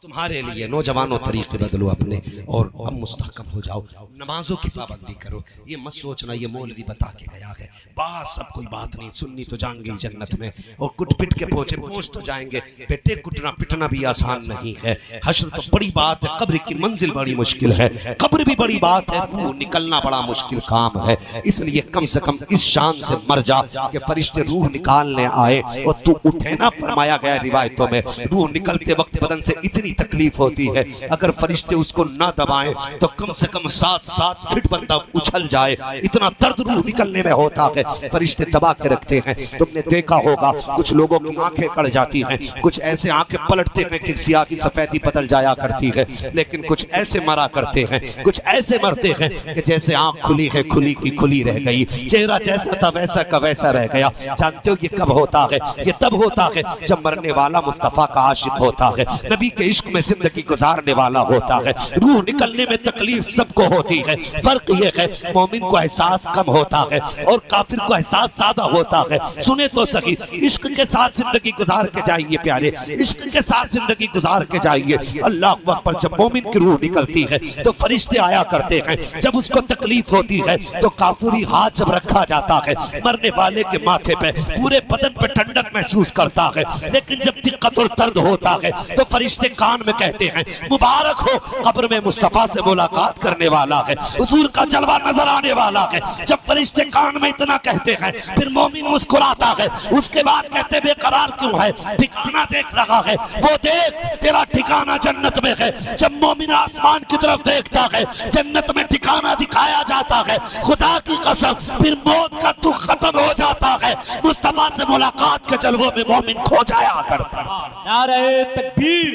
[SPEAKER 1] तुम्हारे लिए। नौजवानों तरीके बदलो अपने और अब मुस्तहकम हो जाओ, नमाजों की पाबंदी करो। ये मत सोचना ये मौलवी बता के गया है, बस अब कोई बात नहीं, सुन्नी तो जाएंगे जन्नत में और कुट पिट के पहुंच तो जाएंगे। बेटे कुटना पिटना भी आसान नहीं है, हश्र तो बड़ी बात है, कब्र की मंजिल बड़ी मुश्किल है, कब्र भी बड़ी बात है, रूह निकलना बड़ा मुश्किल काम है। इसलिए कम से कम इस शान से मर जा कि फरिश्ते रूह निकालने आए और तू उठे ना। फरमाया गया रिवायतों में, रूह निकलते वक्त बदन से इतनी तकलीफ होती है। अगर फरिश्ते उसको ना दबाएं तो कम से कम 7-7 फीट बंदा उछल जाए, इतना दर्द रूह निकलने में होता है। फरिश्ते दबा के रखते हैं। तुमने देखा होगा कुछ लोगों की आंखें कड़ जाती हैं, कुछ ऐसे आंखें पलटते हैं कि सियाह की सफेदी बदल जाया करती है, लेकिन कुछ ऐसे मरा करते हैं, कुछ ऐसे मरते हैं कि जैसे आंख खुली है खुली की खुली रह गई, चेहरा जैसा था वैसा का वैसा रह गया। जानते हो ये कब होता है? ये तब होता है जब मरने वाला मुस्तफा का आशिक होता है, नबी के इश्क में जिंदगी गुजारने वाला होता है। रूह निकलने में तकलीफ सबको होती है, फर्क ये है मोमिन को एहसास कम होता है और काफिर को एहसास ज्यादा होता है। सुने तो सही, इश्क के साथ जिंदगी गुजार के जाइए प्यारे, इश्क के साथ जिंदगी गुजार के जाइए। अल्लाह अकबर। जब मोमिन की रूह निकलती है तो फरिश्ते आया करते हैं, जब उसको तकलीफ होती है तो काफूरी हाथ जब रखा जाता है मरने वाले के माथे पे, पूरे बदन पे ठंडक महसूस करता है। लेकिन जब दिक्कत और दर्द होता है तो फरिश्ते कान में कहते हैं मुबारक हो, कब्र में मुस्तफा से मुलाकात करने वाला है, हुजूर का जलवा नजर आने वाला है। जब फरिश्ते कान में इतना कहते हैं फिर मोमिन मुस्कुराता है। उसके बाद कहते बेकरार क्यों है, ठिकाना देख रहा है, वो देख तेरा ठिकाना जन्नत में है। जब मोमिन आसमान की तरफ देखता है जन्नत में ठिकाना दिखाया जाता है। खुदा की कसम फिर मौत का दुख खत्म हो जाता है, मुस्तफा से मुलाकात के जलवों में मोमिन खो जाया करता है।
[SPEAKER 2] नारे तकबीर,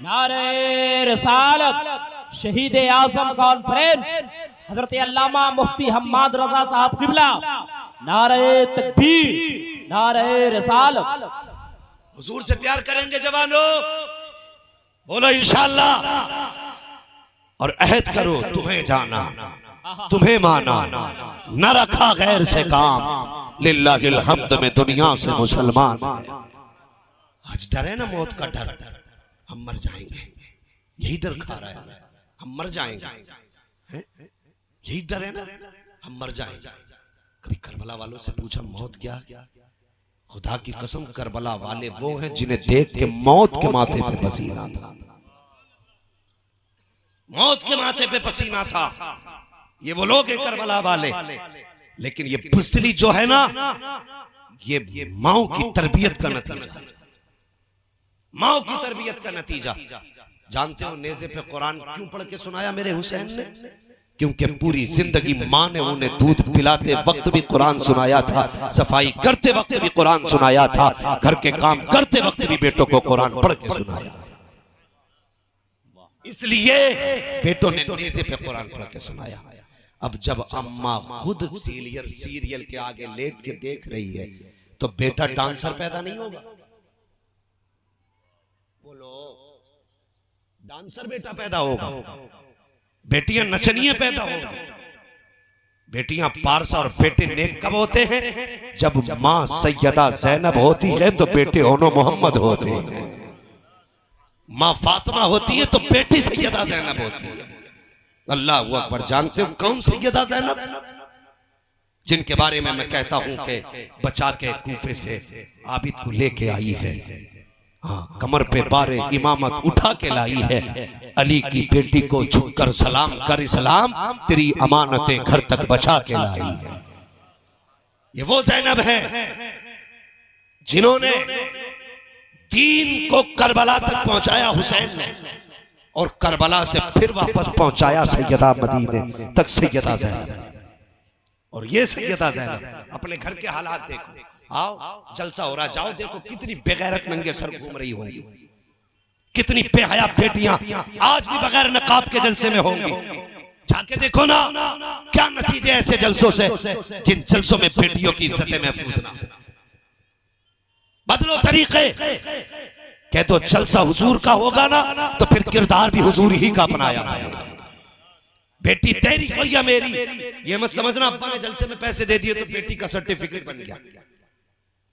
[SPEAKER 2] नारे रिसालत, शहीद आजम कॉन्फ्रेंस हजरत अल्लामा मुफ्ती हम्माद रजा साहब किबला, नारे तकबीर, नारे रिसालत।
[SPEAKER 1] हुजूर से प्यार करेंगे जवानों, बोलो इंशाअल्लाह, और अहद करो तुम्हें जाना तुम्हें माना, न रखा गैर से काम, लिल्लाहिल हम्द में दुनिया से मुसलमान। आज डर है ना मौत का डर, हम मर जाएंगे, यही डर खा रहा है, हम मर जाएंगे, है? यही डर है ना, हम मर जाएंगे। कभी करबला वालों से पूछा मौत क्या है? खुदा की कसम करबला वाले वो हैं जिन्हें देख के मौत के माथे पे पसीना था, मौत के माथे पे पसीना था। ये वो लोग हैं करबला वाले। लेकिन ये बुज़दिली जो है ना, ये माओ की तरबियत का नतीजा, माओ की तरबियत का नतीजा। जानते हो नेज़े पे कुरान क्यों पढ़ के सुनाया मेरे हुसैन ने? क्योंकि पूरी जिंदगी माँ ने उन्हें दूध पिलाते वक्त भी कुरान सुनाया था, सफाई करते वक्त भी कुरान सुनाया था, घर के काम करते वक्त भी बेटों को कुरान पढ़ के सुनाया था। इसलिए बेटों ने नेज़े पे कुरान पढ़ के सुनाया। अब जब अम्मा खुद सीरियल के आगे लेट के देख रही है तो बेटा डांसर पैदा नहीं होगा? बोलो, डांसर बेटा पैदा होगा, बेटियां नचनियां पैदा होंगी। बेटियां पारसा और बेटे नेक कब होते हैं? जब मां सैयदा ज़ैनब होती है तो बेटे होनो मोहम्मद होते हैं। मां फातिमा होती है तो बेटी सैयदा ज़ैनब होती है। अल्लाह अकबर। जानते हो कौन सैयदा ज़ैनब? जिनके बारे में मैं कहता हूं कि बचा के कूफे से आबिद को लेके आई है, हाँ, कमर पे बारे इमामत उठा के लाई है। अली की बेटी को झुककर सलाम कर इस्लाम, तेरी अमानतें घर तक बचा के लाई है। ये वो ज़ैनब है जिन्होंने दीन को करबला तक पहुंचाया हुसैन ने, और करबला से फिर वापस पहुंचाया सैयदा मदीने तक सैयदा ज़ैनब। और ये सैयदा ज़ैनब अपने घर के हालात देखो, आओ जलसा हो रहा, जाओ देखो कितनी बेगैरत नंगे सर घूम रही होंगी, कितनी बेहया बेटियां आज भी बगैर नकाब के जलसे में होंगी। जाके देखो ना क्या नतीजे ऐसे जलसों से, जिन जलसों में बेटियों की इज्जतें महफूज ना। बदलो तरीके, कह तो जलसा हुजूर का होगा ना तो फिर किरदार भी हुजूर ही का अपनाया जाएगा। बेटी तेरी हो या मेरी, ये मत समझना अब्बा ने जलसे में पैसे दे दिए तो बेटी का सर्टिफिकेट बन गया।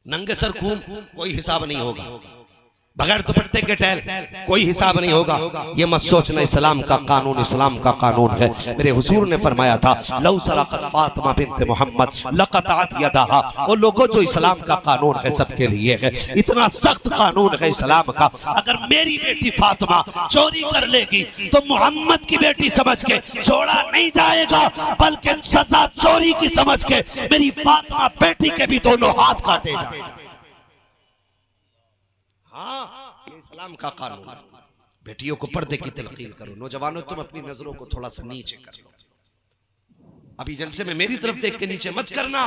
[SPEAKER 1] नंगे सर घूम कोई हिसाब नहीं होगा, बगैर दुपट्टे के टहल कोई हिसाब नहीं होगा। ये मत सोचना इस्लाम का कानून इस्लाम का कानून है। मेरे हुजूर ने फरमाया था लौ सरक़त फातिमा बिन्त मोहम्मद लक़तअत यदहा। वो लोगों जो इस्लाम का कानून है सबके लिए है, इतना सख्त कानून है इस्लाम का। अगर मेरी बेटी फातिमा चोरी कर लेगी तो मोहम्मद की बेटी समझ के छोड़ा नहीं जाएगा, बल्कि सजा चोरी की समझ के मेरी फातिमा बेटी के भी दोनों हाथ काटे जाएंगे। हाँ, ये इस्लाम का कानून है। बेटियों को पर्दे की तलकीन करो। नौजवानों, तुम अपनी नजरों को थोड़ा सा नीचे कर लो। अभी जलसे में मेरी तरफ देख के नीचे मत करना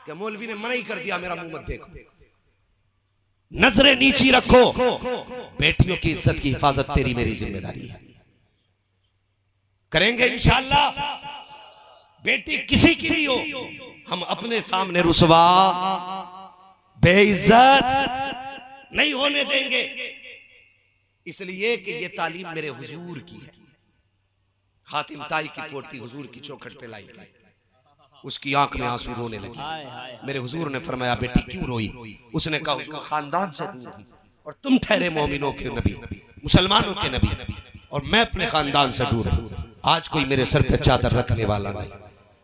[SPEAKER 1] कि मौलवी ने मना ही कर दिया, मेरा मुंह मत देखो। नजरें नीची रखो। बेटियों की इज्जत की हिफाजत तेरी मेरी जिम्मेदारी है। करेंगे इंशाअल्लाह। बेटी किसी की भी हो, हम अपने सामने रुसवा बेइज्जत नहीं होने देंगे, इसलिए कि ये तालीम मेरे हुजूर की है। हातिम ताई की पोती हुजूर की चौखट पे लाई गई, उसकी आंख में आंसू रोने लगे। मेरे हुजूर ने फरमाया, बेटी क्यों रोई? उसने कहा, हुजूर खानदान से दूर थी और तुम ठहरे मोमिनों के नबी, मुसलमानों के नबी, और मैं अपने खानदान से दूर हूं। आज कोई मेरे सर पे चादर रखने वाला नहीं।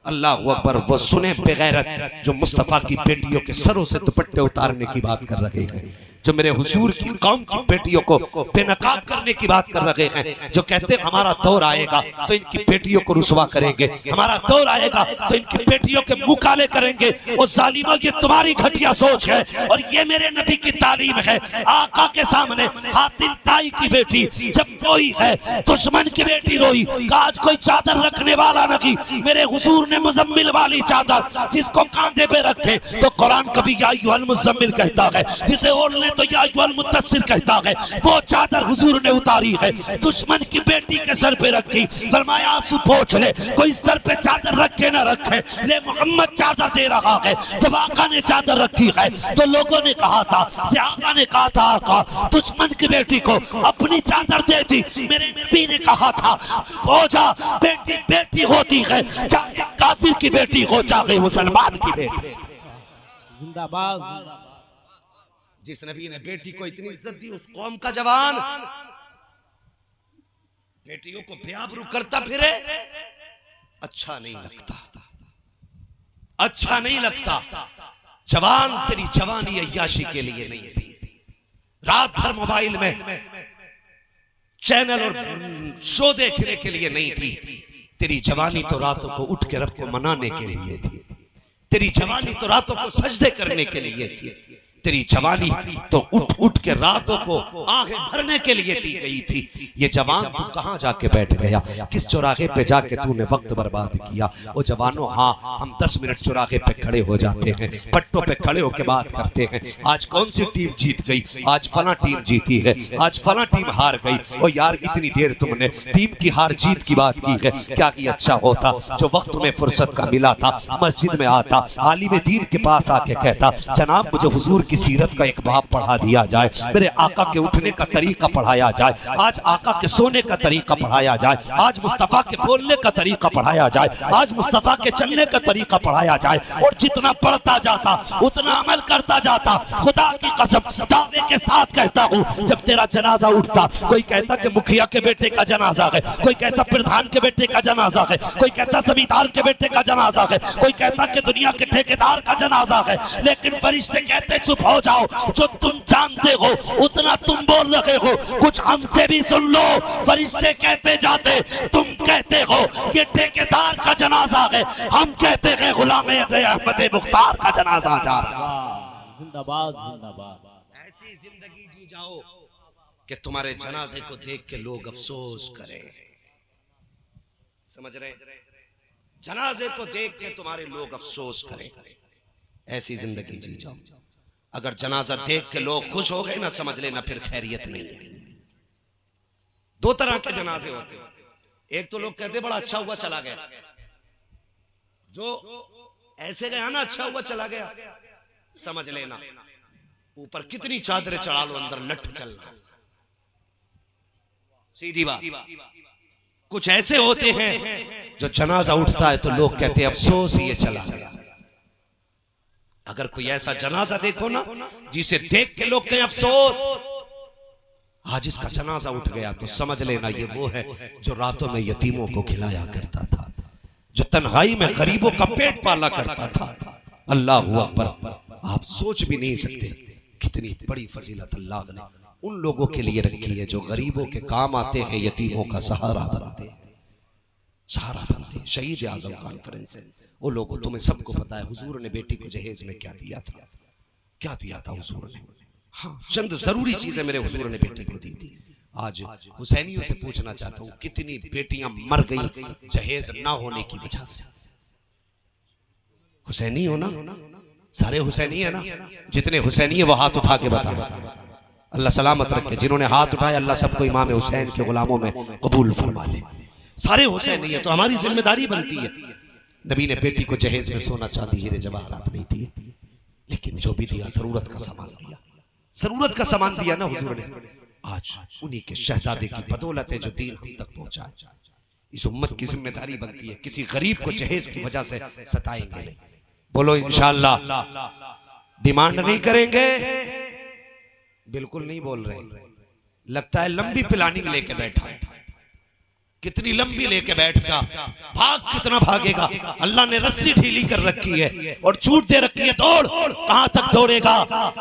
[SPEAKER 1] अल्लाह अकबर। वो सुने बेगैरत जो मुस्तफा की बेटियों के सरों से दुपट्टे उतारने की बात कर रहे हैं, जो मेरे हुजूर की कौम की बेटियों को बेनकाब करने की बात कर रहे हैं, जो कहते हैं हमारा दौर आएगा तो इनकी बेटियों को रुसवा करेंगे, हमारा दौर आएगा तो इनकी बेटियों के मुंह काले करेंगे। और जालिमों, ये तुम्हारी घटिया सोच है और ये मेरे नबी की तालीम है। आका के सामने हातिम ताई की बेटी जब रोई है, दुश्मन की बेटी रोई, आज कोई चादर रखने वाला नहीं। मेरे हुजूर ने मुजम्मिल वाली चादर जिसको कांधे पे रखे तो कुरान कभी या अय्युहल मुजम्मिल कहता है, जिसे ओढ़ने तो या अय्युहल मुद्दस्सिर कहता है। वो चादर हुजूर ने उतारी है, दुश्मन की बेटी के सर पे रखी। फरमाया, आंसू पोंछ ले, कोई सर पे चादर रखे ना रखे, ले मोहम्मद चादर दे रहा है। जब आका ने चादर रखी है तो लोगों ने कहा था, आका ने कहा था, आका दुश्मन की बेटी को अपनी चादर दे दी। मेरे नबी ने कहा था, हो जा, बेटी बेटी होती है, चाहे काफिर की बेटी हो चाहे मुसलमान की बेटी।
[SPEAKER 2] जिंदाबाद।
[SPEAKER 1] जिस नबी ने बेटी को इतनी इज्जत दी, उस कौम का जवान बेटियों को बेआबरू करता फिरे, अच्छा नहीं लगता, अच्छा नहीं लगता। जवान, तेरी जवानी अय्याशी के लिए नहीं थी, रात भर मोबाइल में चैनल और शो देखने के लिए नहीं थी। तेरी जवानी तो रातों को उठ के रब को मनाने के लिए थी। तेरी जवानी तो रातों को सजदे करने के लिए थी। तेरी जवानी तो उठ उठ के रातों को आंखें भरने के लिए दी गई थी। ये जवान तू कहां जाके बैठ गया? किस चौराहे पे जाके तूने वक्त बर्बाद किया? वो जवानों, हाँ, हम 10 मिनट चौराहे पे खड़े हो जाते हैं, पट्टों पे खड़े होके बात करते हैं, आज कौन सी टीम जीत गई, आज फला टीम जीती है, आज फला टीम हार गई। ओ यार, इतनी देर तुमने टीम की हार जीत की बात की है, क्या की अच्छा होता जो वक्त में फुर्सत का मिला था, मस्जिद में आता, आलिम दीन के पास आके कहता, जनाब मुझे हुजूर की सीरत का एक बाब पढ़ा दिया जाए, मेरे आका के उठने का तरीका पढ़ाया जाए, आज आका के सोने का तरीका पढ़ाया जाए, आज मुस्तफा के बोलने का तरीका पढ़ाया जाए, आज मुस्तफा के चलने का तरीका पढ़ाया जाए। और जितना पढ़ता जाता उतना अमल करता जाता। खुदा की कसम दावे के साथ कहता हूँ, जब तेरा जनाजा उठता, कोई कहता कि मुखिया के बेटे का जनाजा है, कोई कहता प्रधान के बेटे का जनाजा है, कोई कहता जमींदार के बेटे का जनाजा है, कोई कहता कि दुनिया के ठेकेदार का जनाजा है, लेकिन फरिश्ते कहते चुप हो जाओ, जो तुम जानते हो उतना तुम बोल रहे हो, कुछ हमसे भी सुन लो। फरिश्ते कहते जाते, तुम कहते हो ये ठेकेदार का जनाजा है, हम कहते हैं गुलाम अहमद मुख्तार का जनाजा जा रहा है।
[SPEAKER 2] जिंदाबाद, जिंदाबाद।
[SPEAKER 1] ऐसी जिंदगी जी जाओ कि तुम्हारे जनाजे को देख के लोग अफसोस करें। समझ रहे? जनाजे को देख के तुम्हारे लोग अफसोस करें, ऐसी जिंदगी जी जाओ। अगर जनाजा देख के लोग खुश हो गए ना, समझ लेना फिर खैरियत नहीं है। दो तरह के जनाजे होते हैं, एक तो लोग कहते बड़ा अच्छा हुआ चला गया, जो ऐसे गया ना अच्छा हुआ चला गया, समझ लेना ऊपर कितनी चादरें चढ़ा लो, अंदर लठ चल रहा। सीधी बात। कुछ ऐसे होते हैं जो जनाजा उठता है तो लोग कहते हैं अफसोस ये चला गया। अगर कोई ऐसा जनाजा देखो ना जिसे देख के लोग कहें अफसोस आज इसका जनाजा उठ गया, तो समझ लेना ये वो है जो रातों में यतीमों को खिलाया करता था, जो तन्हाई में गरीबों का पेट पाला करता था। अल्लाह अकबर। आप सोच भी नहीं सकते कितनी बड़ी फजीलत अल्लाह ने उन लोगों के लिए रखी है जो गरीबों के काम आते हैं, यतीमों का सहारा बनते हैं, सहारा बनते हैं। शहीद आजम कॉन्फ्रेंस है वो लोगों, तुम्हें सबको पता है हुजूर ने बेटी को जहेज में क्या दिया था, क्या दिया था हुजूर ने? हाँ, चंद जरूरी चीजें मेरे हुजूर ने बेटी को दी थी। आज हुसैनियों से पूछना चाहता हूं, कितनी बेटियां मर गई जहेज ना होने की वजह से। हुसैनी हो ना, सारे हुसैनी है ना, जितने हुसैनी है वो हाथ उठा के बता। अल्लाह सलामत रखे, जिन्होंने हाथ उठाया अल्लाह सबको इमाम हुसैन के गुलामों में कबूल फरमा ले। सारे हुसैनी है तो हमारी जिम्मेदारी बनती है। नबी ने बेटी को जहेज में सोना चांदी हीरे जवाहरात नहीं दिए, लेकिन जो भी दिया जरूरत का सामान दिया, जरूरत का सामान दिया ना हुजूर ने। आज उन्हीं के शहजादे की बदौलत है जो दीन हम तक पहुंचा है। इस उम्मत की जिम्मेदारी बनती है, किसी गरीब को जहेज की वजह से सताएंगे नहीं। बोलो इंशाअल्लाह। डिमांड नहीं करेंगे, बिल्कुल नहीं बोल रहे। लगता है लंबी प्लानिंग लेके बैठा है। कितनी लंबी लेके बैठ जा, भाग कितना भागेगा। अल्लाह ने रस्सी ढीली कर रखी है और छूट दे रखी है, दौड़ कहां तक दौड़ेगा।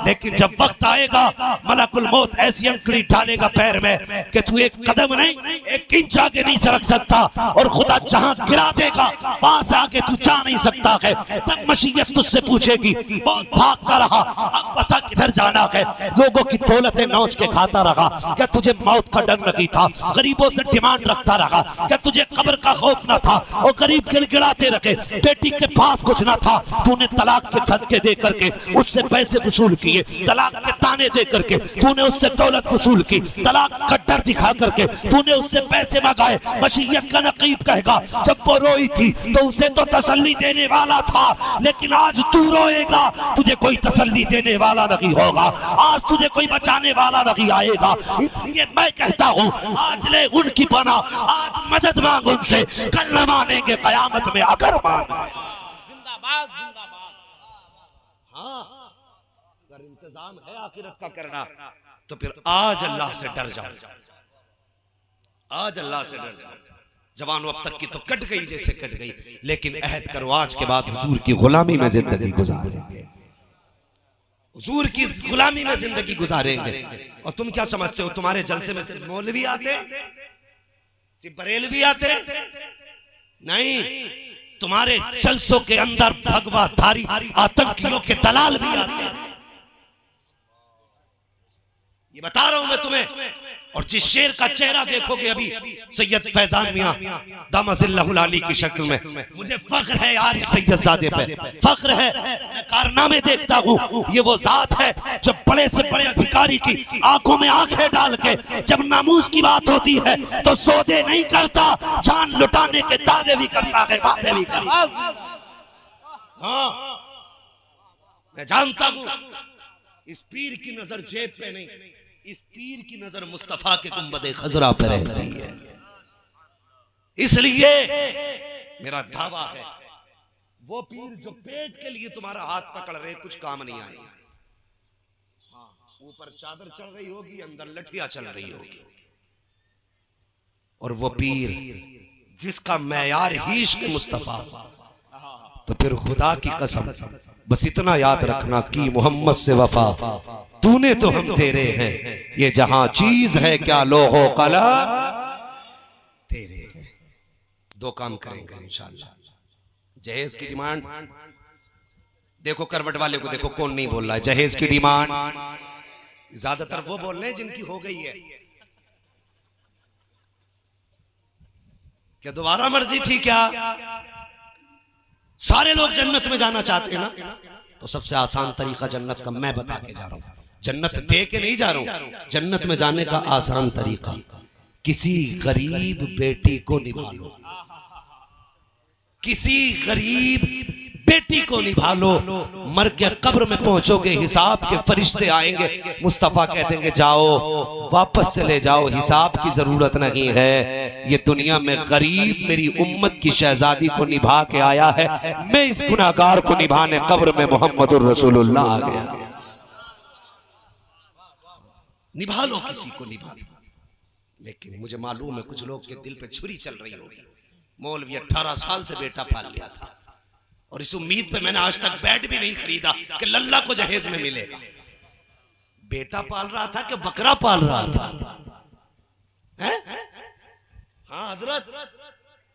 [SPEAKER 1] लेकिन जब वक्त आएगा मलकुल मौत ऐसी अंकड़ी डालेगा पैर में कि तू एक कदम नहीं एक इंच आगे नहीं सरक सकता, और खुदा जहां गिरा देगा वहां से आगे तू जा नहीं सकता है। तब मशीयत तुझसे पूछेगी, बहुत भागता रहा, अब पता किधर जाना है। लोगों की दौलतें नोच के खाता रहा, क्या तुझे मौत का डर नहीं था? गरीबों से डिमांड रखता रहा, क्या तुझे कब्र का खौफ ना था? और गरीब गिड़गिड़ाते रखे, बेटी के पास कुछ ना था, तूने तलाक के सदके दे करके उससे पैसे वसूल किए, तलाक के ताने दे करके तूने उससे दौलत वसूल की, तलाक का डर दिखा करके तूने उससे पैसे मंगाए। मशीयत का नकीब कहेगा जब वो रोई थी तो उसे तो तसल्ली देने वाला था, लेकिन आज तू रोएगा तुझे कोई तसल्ली देने वाला नहीं होगा, आज तुझे कोई बचाने वाला नहीं आएगा। इसलिए मैं कहता हूँ आज ले उनकी बना, आज मदद मांग उनसे, कल न मानेंगे कयामत में अगर मान।
[SPEAKER 2] जिंदाबाद जिंदाबाद।
[SPEAKER 1] हाँ, अगर इंतजाम है आखिरत का करना तो फिर आज अल्लाह से डर जाओ, आज अल्लाह से डर जाओ। जवानों अब तक की तो कट गई जैसे कट गई, लेकिन अहद करो आज के बाद हुजूर की गुलामी में जिंदगी गुजारेंगे, हुजूर की गुलामी में जिंदगी गुजारेंगे। और तुम क्या समझते हो तुम्हारे जलसे में सिर्फ मौलवी आते, सिर्फ बरेलवी आते? नहीं, तुम्हारे जलसों के अंदर भगवाधारी आतंकियों के दलाल भी आते हैं, ये बता रहा हूं मैं तुम्हें। और जिस शेर का चेहरा देखोगे अभी सैयद फैजान मियां दामजिल्लाहुल आली की शक्ल में, मुझे फख्र है यार इस सैयदजादे पे, फख्र है। मैं कारनामे देखता हूं, ये वो जात है जो बड़े से बड़े अधिकारी की आंखों में आंखें डाल के जब नामूस की बात होती है तो सौदे नहीं करता, जान लुटाने के दावे भी करता है, वादे भी करता है। हाँ, मैं जानता हूं इस पीर की नजर जेब पे नहीं, इस पीर की नजर मुस्तफा के गुंबदे खजरा पे रहती है। इसलिए मेरा दावा है वो पीर जो पेट के लिए तुम्हारा हाथ पकड़ रहे कुछ काम नहीं आएगा। हाँ, ऊपर चादर चढ़ रही होगी, अंदर लठिया चल रही होगी। और वो पीर जिसका मैयार ही इश्क मुस्तफा, तो फिर खुदा की कसम बस इतना याद रखना कि मोहम्मद से वफा तूने तो हम तेरे हैं, ये जहां चीज है क्या लोहो कला तेरे हैं। दो काम करेंगे इंशाअल्लाह। जहेज की डिमांड देखो, करवट वाले को देखो कौन नहीं बोल रहा है। जहेज की डिमांड ज्यादातर वो बोल रहे हैं जिनकी हो गई है। क्या दोबारा मर्जी थी क्या? सारे लोग जन्नत में जाना चाहते हैं ना, तो सबसे आसान तरीका जन्नत का मैं बता के जा रहा हूं। जन्नत दे के नहीं जा रहा हूं, जन्नत में जाने का आसान तरीका, किसी गरीब बेटी को निभा लो, किसी गरीब बेटी को निभा लो। मर के कब्र में पहुंचोगे, हिसाब के फरिश्ते आएंगे, मुस्तफा कह देंगे जाओ वापस चले जाओ, हिसाब की जरूरत नहीं है। ये दुनिया में गरीब मेरी उम्मत की शहजादी को निभा के आया है, मैं इस गुनाहगार को निभाने कब्र में मोहम्मदुर रसूलुल्लाह आ गया। निभा लो, किसी को निभा लो। लेकिन मुझे मालूम है कुछ लोग के दिल पे छुरी चल रही होगी। मौलवी 18 साल से बेटा पाल लिया था और इस उम्मीद पे मैंने आज तक बेड भी नहीं खरीदा कि लल्ला को जहेज में मिलेगा। बेटा पाल रहा था कि बकरा पाल रहा था? हाँ हजरत,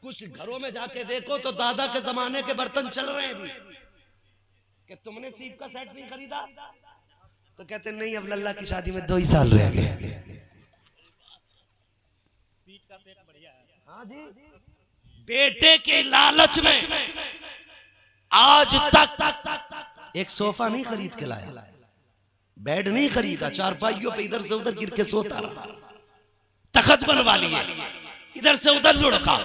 [SPEAKER 1] कुछ घरों में जाके देखो तो दादा के जमाने के बर्तन चल रहे हैं अभी। कि तुमने सीप का सेट नहीं खरीदा? तो कहते नहीं, अब लल्ला की शादी में 2 ही साल रह गए।
[SPEAKER 2] सीट का सेट बढ़िया है।
[SPEAKER 1] हाँ जी, बेटे के लालच में आज तक एक सोफा नहीं खरीद के लाया, बेड नहीं खरीदा, चारपाइयों पे इधर से उधर गिर के सोता रहा, तखत बनवा लिए, इधर से उधर लुढ़का,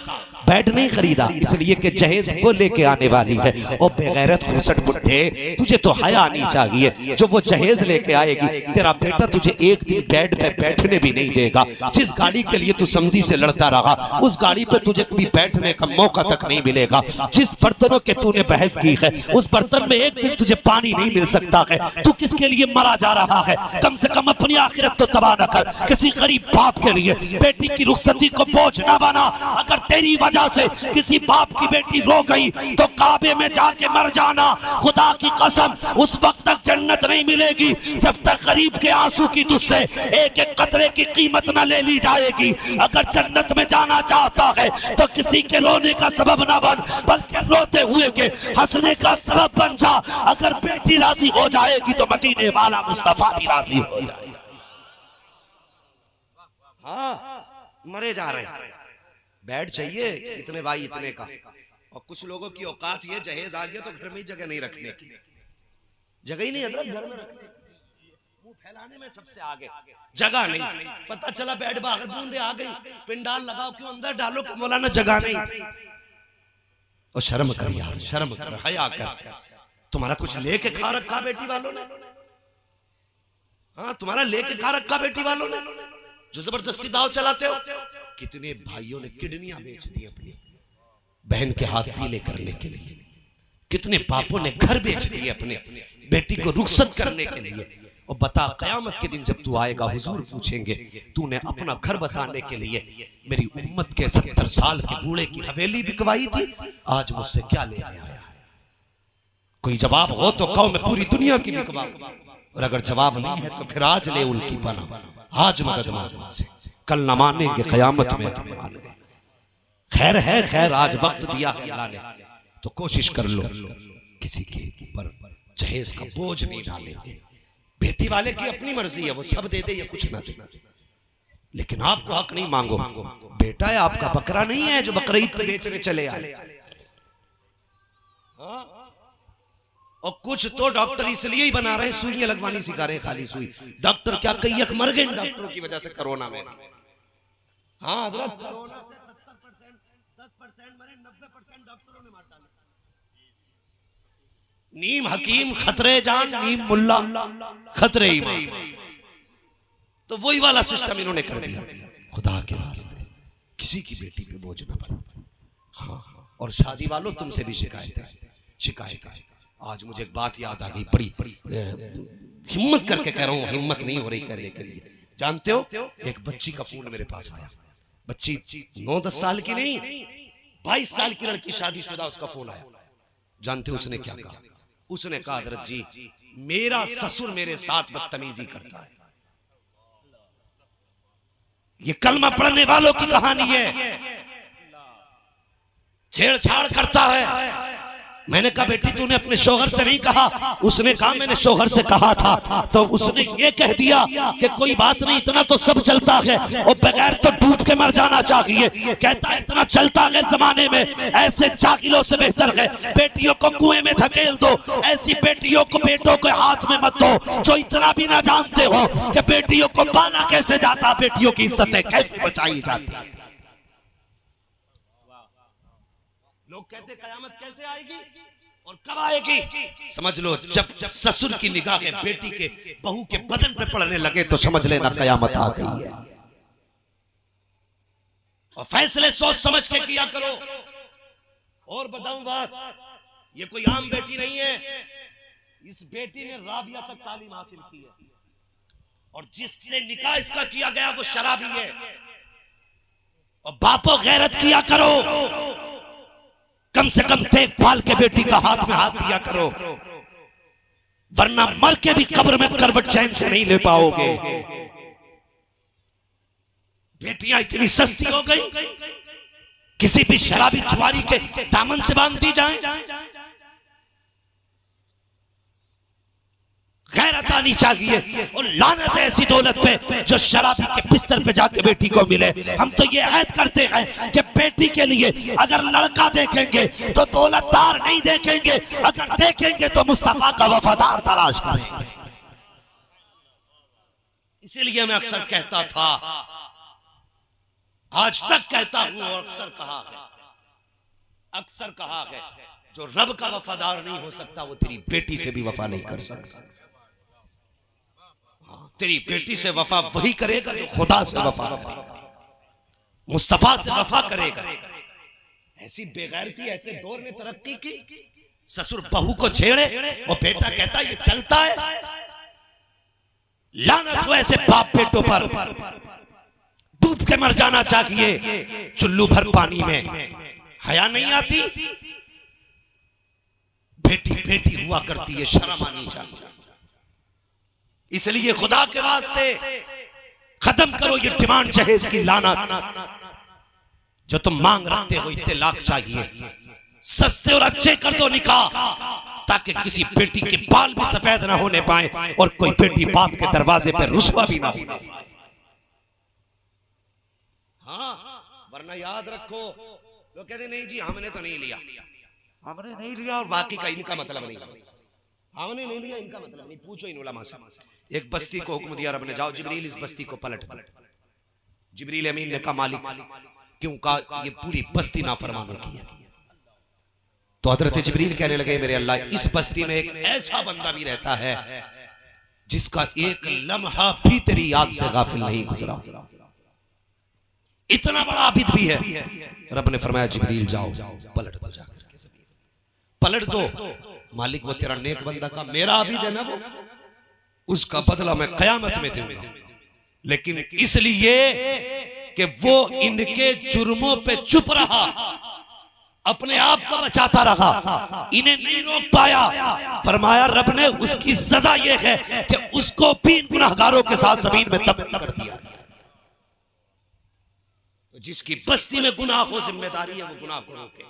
[SPEAKER 1] बेड नहीं खरीदा, इसलिए कि जहेज वो लेके आने वाली है। और बेगैरत खुसट बुड्ढे, तुझे तो हया आनी चाहिए, जो वो जहेज लेके आएगी तेरा बेटा तुझे एक दिन बेड पे बैठने भी नहीं देगा। जिस गाड़ी के लिए तू समधी से लड़ता रहा, उस गाड़ी पे तुझे कभी बैठने का मौका तक नहीं मिलेगा। जिस बर्तनों के तूने बहस की है, उस बर्तन में एक दिन तुझे पानी नहीं मिल सकता है। तू किसके लिए मरा जा रहा है? कम से कम अपनी आखिरत तो तबाह न कर। किसी गरीब बाप के लिए बेटी की रुखसती को बोझ ना बना। अगर तेरी वजह से किसी बाप की बेटी रो गई तो काबे में जाके मर जाना। खुदा की कसम, उस वक्त तक जन्नत नहीं मिलेगी जब तक गरीब के आंसू की तुझसे एक एक कतरे की कीमत न ले ली जाएगी। अगर जन्नत में जाना चाहता है तो किसी के रोने का सबब न बन, बल्कि रोते हुए के हंसने का सबब बन जा। अगर बेटी राजी हो जाएगी तो मदीने वाला मुस्तफा भी राजी हो जाएगा। हाँ, मरे जा रहे हैं, बेड चाहिए इतने भाई इतने का। और कुछ लोगों की औकात ये, जहेज आ गया तो घर में ही जगह नहीं रखने की, जगह ही नहीं है घर में रखने की, मुंह फैलाने में सबसे आगे, जगह नहीं। पता चला बेड बाहर बूंदे आ गई, पिंडाल लगाओ क्यों अंदर डालो कि मौलाना जगह नहीं। और शर्म कर यार, शर्म कर, हया कर। तुम्हारा कुछ लेके खा रखा बेटी वालों ने? हाँ, तुम्हारा लेके खा रखा बेटी वालों ने, जो जबरदस्ती दाव चलाते हो। कितने भाइयों ने किडनियां बेच दी अपनी बहन के हाथ पीले करने के लिए। कितने पापों ने घर बेच दिए अपने बेटी को रुखसत करने के लिए। और बता, कयामत के दिन जब तू आएगा, हुजूर पूछेंगे तूने अपना घर बसाने के लिए मेरी उम्मत के 70 साल के बूढ़े की हवेली बिकवाई थी, आज मुझसे क्या लेने आया? कोई जवाब हो तो कहो मैं पूरी दुनिया की बिकवाऊं। और अगर जवाब नहीं है तो फिर आज ले उनकी पनाह, आज मदद मांग मुझसे, कल न मानेंगे कयामत में मान गए। खैर है, खैर आज वक्त दिया है अल्लाह ने, तो कोशिश कर लो किसी के ऊपर जहेज का बोझ नहीं डालेंगे। बेटी वाले की अपनी मर्जी है, वो सब दे दे या कुछ ना दे, लेकिन आपको हक नहीं मांगो। बेटा है आपका, बकरा नहीं है जो बकरीद पे बेचने चले आए। और कुछ तो डॉक्टर इसलिए ही बना रहे हैं, सुइयां लगवानी सिखा रहे हैं, खाली सुई। डॉक्टर क्या कई एक मर गए डॉक्टरों की वजह से कोरोना में। हाँ, कोरोना से 70%, 10% मरे, 90% डॉक्टरों ने मार डाला। नीम हकीम खतरे जान, नीम मुल्ला खतरे ईमान। तो वही वाला सिस्टम इन्होंने कर दिया। खुदा के वास्ते किसी की बेटी पे बोझ न बनो। हाँ, और शादी वालों तुमसे भी शिकायत है। आज मुझे एक बात याद आ गई, बड़ी हिम्मत करके कह रहा हूँ, हिम्मत नहीं हो रही कहने के लिए। जानते हो, एक बच्ची का फोन मेरे पास आया। बच्ची 9-10 साल की नहीं, 22 साल की लड़की, शादीशुदा, उसका फोन आया। जानते हो उसने क्या कहा? उसने कहा, हजरत जी मेरा ससुर मेरे साथ बदतमीजी करता है। ये कलमा पढ़ने वालों की कहानी है। छेड़छाड़ करता है। मैंने कहा बेटी तूने अपने शौहर से नहीं कहा? उसने कहा मैंने शौहर से कहा था, तो उसने ये कह दिया कि कोई बात नहीं, इतना तो सब चलता है, और बगैर तो डूब के मर जाना चाहिए। कहता है इतना चलता है जमाने में, ऐसे जाकिलों से बेहतर है बेटियों को कुएं में धकेल दो। ऐसी बेटियों को, बेटों के हाथ में मत दो जो इतना भी ना जानते हो कि बेटियों को पाना कैसे जाता, बेटियों की इज्जतें कैसे बचाई जाती। लोग कहते कयामत कैसे आएगी और कब आएगी? समझ लो जब ससुर की निगाहें बेटी के, बहू के बदन पे पड़ने लगे तो समझ लेना कयामत आ गई है। और फैसले सोच समझ के किया करो। और बताऊं बात, ये कोई आम बेटी नहीं है। इस बेटी ने राबिया तक तालीम हासिल की है, और जिससे निकाह इसका किया गया वो शराबी है। और बापो गैरत किया करो, कम से कम देखभाल के बेटी का हाथ में हाथ दिया करो, वरना मर के भी कब्र में करवट चैन से नहीं ले पाओगे। बेटियां इतनी सस्ती हो गई, किसी भी शराबी जुआरी के दामन से बांध दी जाए। गैरत गैरत आनी चाहिए। और लानत है ऐसी दौलत पे जो शराबी के बिस्तर पे जाके बेटी को मिले। हम तो ये ऐद करते हैं कि बेटी के लिए अगर लड़का देखेंगे तो दौलतदार नहीं देखेंगे, अगर देखेंगे तो मुस्तफा का वफादार तलाश करेंगे। इसीलिए मैं अक्सर कहता था, आज तक कहता हूं और अक्सर कहा है, जो रब का वफादार नहीं हो सकता वो तेरी बेटी से भी वफा नहीं कर सकता। तेरी बेटी से वफा वही करेगा जो खुदा से वफा करेगा, मुस्तफा से वफा करेगा। ऐसी बेगैरती ऐसे दौर में तरक्की की, ससुर बहू को छेड़े और बेटा कहता ये चलता है। लानत हो ऐसे बाप बेटों पर, डूब के मर जाना चाहिए चुल्लू भर पानी में। हया नहीं आती, बेटी बेटी हुआ करती है, शर्म आनी चाहिए। इसलिए खुदा के वास्ते खत्म करो ये डिमांड जहेज की लानत। जो तुम मांग रखते हो इतने लाख चाहिए, सस्ते और अच्छे कर दो निकाह, ताकि किसी बेटी के बाल भी सफेद ना होने पाए और कोई बेटी बाप के दरवाजे पर रुसवा भी ना हो। हाँ, वरना याद रखो, लोग कहते नहीं जी हमने तो नहीं लिया, हमने नहीं लिया और बाकी का इनका मतलब नहीं, हमने नहीं लिया इनका मतलब नहीं। पूछो इन उलमा से। एक बस्ती को हुक्म दिया रब ने, जाओ जिब्रील इस बस्ती को पलट दो। जिब्रील अमीन ने कहा मालिक क्यों? कहा ये पूरी बस्ती नाफरमानों की है। तो हजरत जिब्रील कहने लगे मेरे अल्लाह, इस बस्ती में एक ऐसा बंदा भी रहता है जिसका एक लम्हा भी तेरी याद से गाफिल नहीं गुजरा, इतना बड़ा आबिद भी है। रब ने फरमाया जिब्रील जाओ पलट दो, जाकर के जमीन पलट दो। मालिक वो तेरा नेक बंदा का मेरा आबिद है ना, वो उसका बदला मैं कयामत में दूंगा, लेकिन इसलिए कि वो इनके जुर्मों पे चुप रहा, अपने आप को बचाता रहा, इन्हें नहीं रोक पाया। फरमाया रब ने उसकी सजा ये है कि उसको भी इन गुनाहगारों के साथ जमीन में दफन कर दिया। जिसकी बस्ती में गुनाह हो, जिम्मेदारी है वो गुनाह को रोके,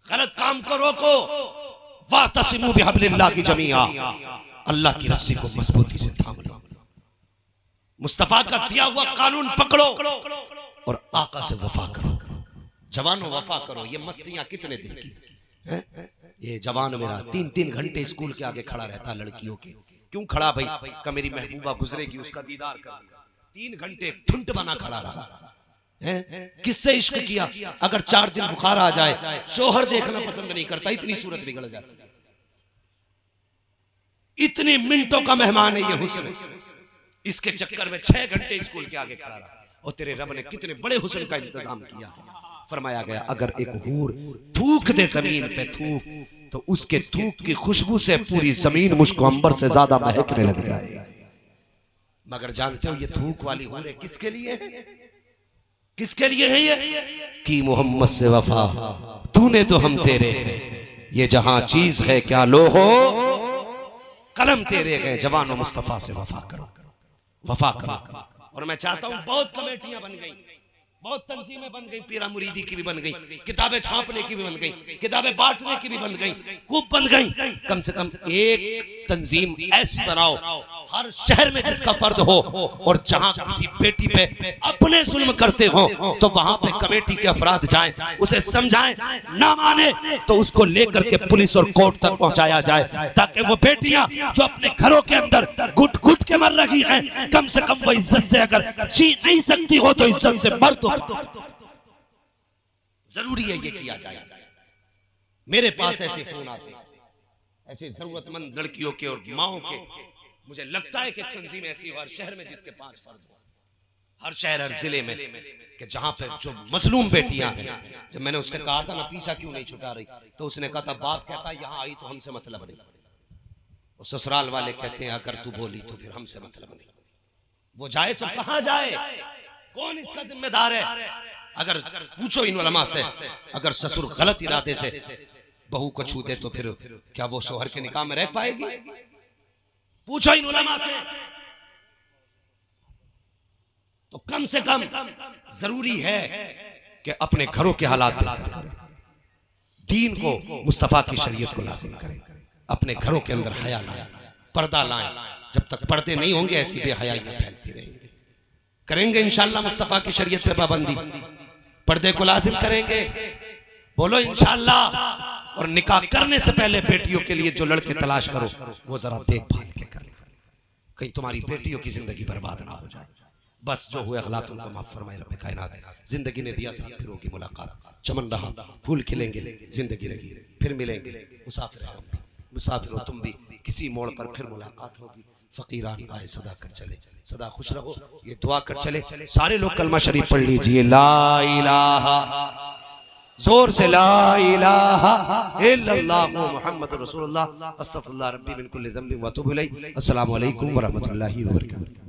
[SPEAKER 1] गलत काम को रोको। वातसिमू बिहब्लिल्लाह की जमीआ, अल्लाह की रस्सी को मजबूती से थाम लो, मुस्तफा का दिया हुआ कानून पकड़ो और आका से वफा करो। जवानों वफा करो। ये मस्तियां कितने दिन की हैं? ये जवान मेरा 3-3 घंटे स्कूल के आगे खड़ा रहता है लड़कियों के। क्यों खड़ा भाई? का मेरी महबूबा गुजरेगी उसका दीदार कर। 3 घंटे ठुंट बना खड़ा रहा है। किससे इश्क किया? अगर 4 दिन बुखार आ जाए, शोहर देखना पसंद नहीं करता, इतनी सूरत बिगड़ जाती है। इतनी मिनटों का मेहमान है ये हुस्न, इसके चक्कर में 6 घंटे स्कूल के आगे खड़ा रहा। और तेरे रब ने कितने बड़े हुस्न का इंतजाम किया। फरमाया गया अगर एक हूर थूक दे जमीन पे थूक, तो उसके थूक की खुशबू से पूरी जमीन मुझको अंबर से ज्यादा महकने लग जाएगी। मगर जानते हो ये थूक वाली हूर किसके लिए है? किसके लिए है ये? कि मोहम्मद से वफा, तूने तो हम तेरे, ये जहां चीज है क्या लो हो, कलम तेरे गए। जवानों मुस्तफा से वफा करो, वफा करो। और मैं चाहता हूं बहुत कमेटियां बन गई, बहुत तंजीमें बन गई, पीरा मुरीदी की भी बन गई, किताबें छापने की भी बन गई, किताबें बांटने की भी बन गई, खूब बन गई। कम से कम एक तंजीम ऐसी बनाओ हर शहर में जिसका फर्द हो, और जहां किसी बेटी पे अपने जुल्म करते हो तो वहां पे कमेटी के अफराद जाएं, उसे समझाएं, ना माने तो उसको लेकर के पुलिस और कोर्ट तक पहुंचाया जाए, ताकि वो बेटियां जो अपने घरों के अंदर घुट घुट के मर रही हैं, कम से कम वो इज्जत से अगर जी नहीं सकती हो तो इज्जत से मर दो। जरूरी है ये किया जाए। मेरे पास ऐसे फोन आते हैं, ऐसे जरूरतमंद लड़कियों के और माओं के। मुझे लगता है कि तंजीम ऐसी हो हर शहर में जिसके 5 फर्द हो, हर शहर हर जिले में, कि जहां पे जो मजलूम बेटियां हैं। जब मैंने उससे कहा था ना पीछा क्यों नहीं छुटा रही, तो उसने कहा था बाप कहता है यहाँ आई तो हमसे मतलब नहीं, और ससुराल वाले कहते हैं अगर तू बोली तो फिर हमसे मतलब नहीं। वो जाए तो कहां जाए? कौन इसका जिम्मेदार है? अगर पूछो इन उलमा से, अगर ससुर गलत इरादे से बहू को छू दे तो फिर क्या वो शोहर के निकाह में रह पाएगी? पूछो इन उलमा से। तो कम से कम जरूरी है कि अपने घरों के हालात बेहतर करें, दीन को, मुस्तफा की शरीयत को लाजिम करें, अपने घरों के अंदर हया लाएं, पर्दा लाएं। जब तक पर्दे नहीं होंगे ऐसी बेहयाइयां फैलती रहेंगी। करेंगे इंशाअल्लाह मुस्तफा की शरीयत पे पाबंदी, पर्दे को लाजिम करेंगे, बोलो इंशाअल्लाह। और निकाह करने से पहले बेटियों के लिए जो लड़के तलाश करो वो जरा देखभाल के करना, कहीं तुम्हारी बेटियों की जिंदगी बर्बाद ना हो जाए। बस जो हुए अखलाक उनको माफ फरमाए रब्बे कायनात। जिंदगी ने दिया साथ, फिर होगी मुलाकात। चमन रहा, फूल खिलेंगे, जिंदगी रही, फिर मिलेंगे। मुसाफिर हो हम भी, मुसाफिर हो तुम भी, किसी मोड़ पर फिर मुलाकात होगी। फकीरान आए सदा कर चले, सदा खुश रहो, ये दुआ कर चले। सारे लोग कलमा शरीफ पढ़ लीजिए, ला इलाहा, जोर से ला इलाहा इल्लल्लाह मुहम्मदुर रसूलुल्लाह, अस्तगफिरुल्लाह रब्बी मिन कुल्ली ज़ंबिन व अतूबु इलैह। अस्सलामु अलैकुम व रहमतुल्लाहि व बरकातहू।